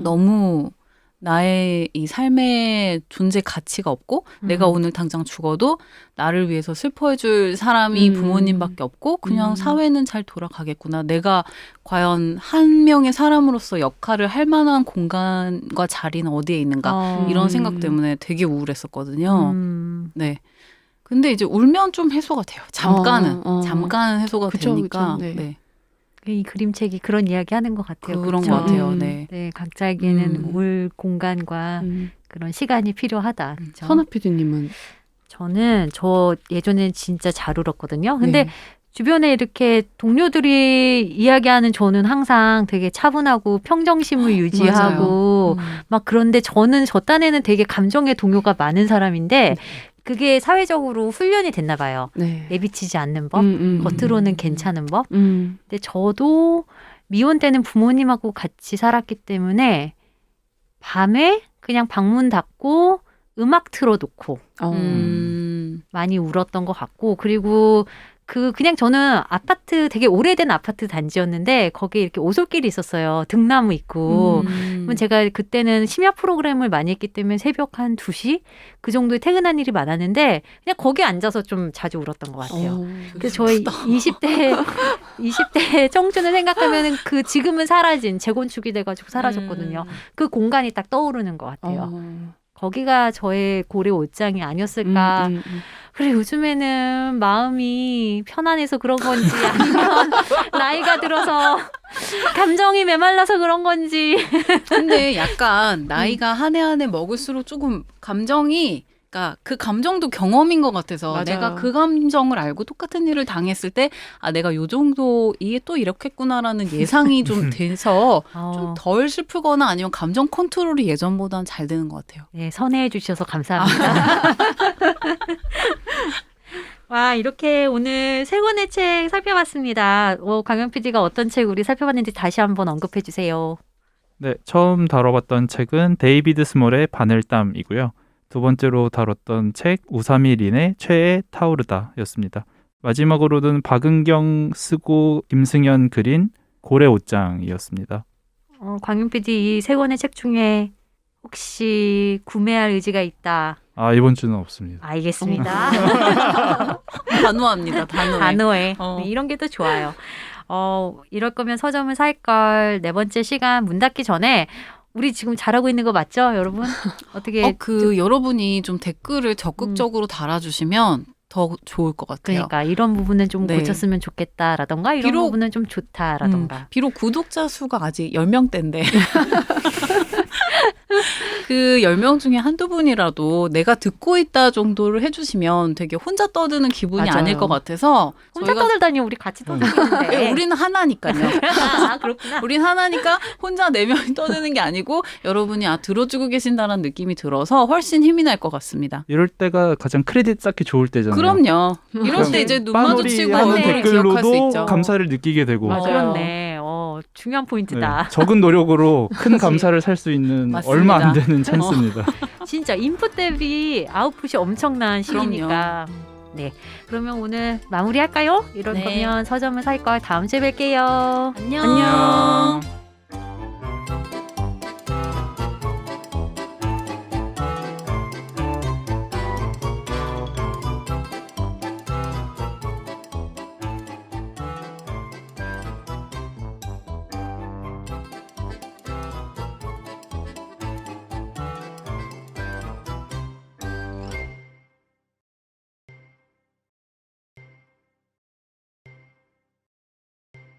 너무 나의 이 삶의 존재 가치가 없고 내가 오늘 당장 죽어도 나를 위해서 슬퍼해줄 사람이 부모님밖에 없고 그냥 사회는 잘 돌아가겠구나. 내가 과연 한 명의 사람으로서 역할을 할 만한 공간과 자리는 어디에 있는가 이런 생각 때문에 되게 우울했었거든요. 네. 근데 이제 울면 좀 해소가 돼요. 잠깐은 해소가 되니까. 그쵸, 네. 네. 이 그림책이 그런 이야기 하는 것 같아요. 그런 그쵸? 것 같아요. 네. 네, 각자에게는 울 공간과 그런 시간이 필요하다. 그쵸? 선아 PD님은? 저는 예전엔 진짜 잘 울었거든요. 근데 네. 주변에 이렇게 동료들이 이야기하는 저는 항상 되게 차분하고 평정심을 유지하고 막 그런데 저는 저 딴에는 되게 감정의 동요가 많은 사람인데 그게 사회적으로 훈련이 됐나 봐요. 네. 내비치지 않는 법, 겉으로는 괜찮은 법. 근데 저도 미혼 때는 부모님하고 같이 살았기 때문에 밤에 그냥 방문 닫고 음악 틀어놓고 많이 울었던 것 같고 그리고 그냥 저는 아파트 되게 오래된 아파트 단지였는데 거기에 이렇게 오솔길이 있었어요. 등나무 있고. 그러면 제가 그때는 심야 프로그램을 많이 했기 때문에 새벽 한 2시 그 정도에 퇴근한 일이 많았는데 그냥 거기 앉아서 좀 자주 울었던 것 같아요. 그래서 저희 20대 청춘을 생각하면 그 지금은 사라진 재건축이 돼가지고 사라졌거든요. 그 공간이 딱 떠오르는 것 같아요. 거기가 저의 고래 옷장이 아니었을까. 그래 요즘에는 마음이 편안해서 그런 건지 아니면 나이가 들어서 감정이 메말라서 그런 건지. 근데 약간 나이가 한 해 한 해 먹을수록 조금 감정이 그러니까 그 감정도 경험인 것 같아서 맞아요. 내가 그 감정을 알고 똑같은 일을 당했을 때 아 내가 요 정도 이게 또 이렇겠구나라는 예상이 좀 돼서 좀 덜 슬프거나 아니면 감정 컨트롤이 예전보다는 잘 되는 것 같아요. 네, 선회해 주셔서 감사합니다. 와, 이렇게 오늘 세 권의 책 살펴봤습니다. 강현 PD가 어떤 책 우리 살펴봤는지 다시 한번 언급해 주세요. 네, 처음 다뤄봤던 책은 데이비드 스몰의 바늘땀이고요. 두 번째로 다뤘던 책 우사미 린의 최애 타오르다였습니다. 마지막으로는 박은경 쓰고 김승현 그린 고래 옷장이었습니다. 광윤 PD 이 세 권의 책 중에 혹시 구매할 의지가 있다. 아, 이번 주는 없습니다. 알겠습니다. 단호합니다. 단호해. 단호해. 어. 네, 이런 게 또 좋아요. 이럴 거면 서점을 살걸. 네 번째 시간 문 닫기 전에 우리 지금 잘하고 있는 거 맞죠, 여러분? 어떻게 여러분이 좀 댓글을 적극적으로 달아주시면 더 좋을 것 같아요. 그러니까 이런 부분은 좀 네. 고쳤으면 좋겠다라던가 이런 비록- 부분은 좀 좋다라던가. 비록 구독자 수가 아직 10명대인데 그 10명 중에 한두 분이라도 내가 듣고 있다 정도를 해주시면 되게 혼자 떠드는 기분이 맞아요. 아닐 것 같아서 혼자 떠들다니 우리 같이 떠들는데. 네, 우리는 하나니까요. 아, 그렇구나. 우린 하나니까 혼자 4명이 떠드는 게 아니고 여러분이 들어주고 계신다는 느낌이 들어서 훨씬 힘이 날 것 같습니다. 이럴 때가 가장 크레딧 쌓기 좋을 때잖아요. 그럼요. 이럴 때 이제 눈 마주치고 빠놀이 하는 얼굴을 기억할 수 댓글로도 있죠. 감사를 느끼게 되고 맞아요. 그렇네. 중요한 포인트다. 네, 적은 노력으로 큰 그치. 감사를 살 수 있는 맞습니다. 얼마 안 되는 찬스입니다. 진짜 인풋 대비 아웃풋이 엄청난 시기니까. 네. 그러면 오늘 마무리할까요? 이럴 네. 거면 서점을 살 걸 다음 주에 뵐게요. 안녕. 안녕.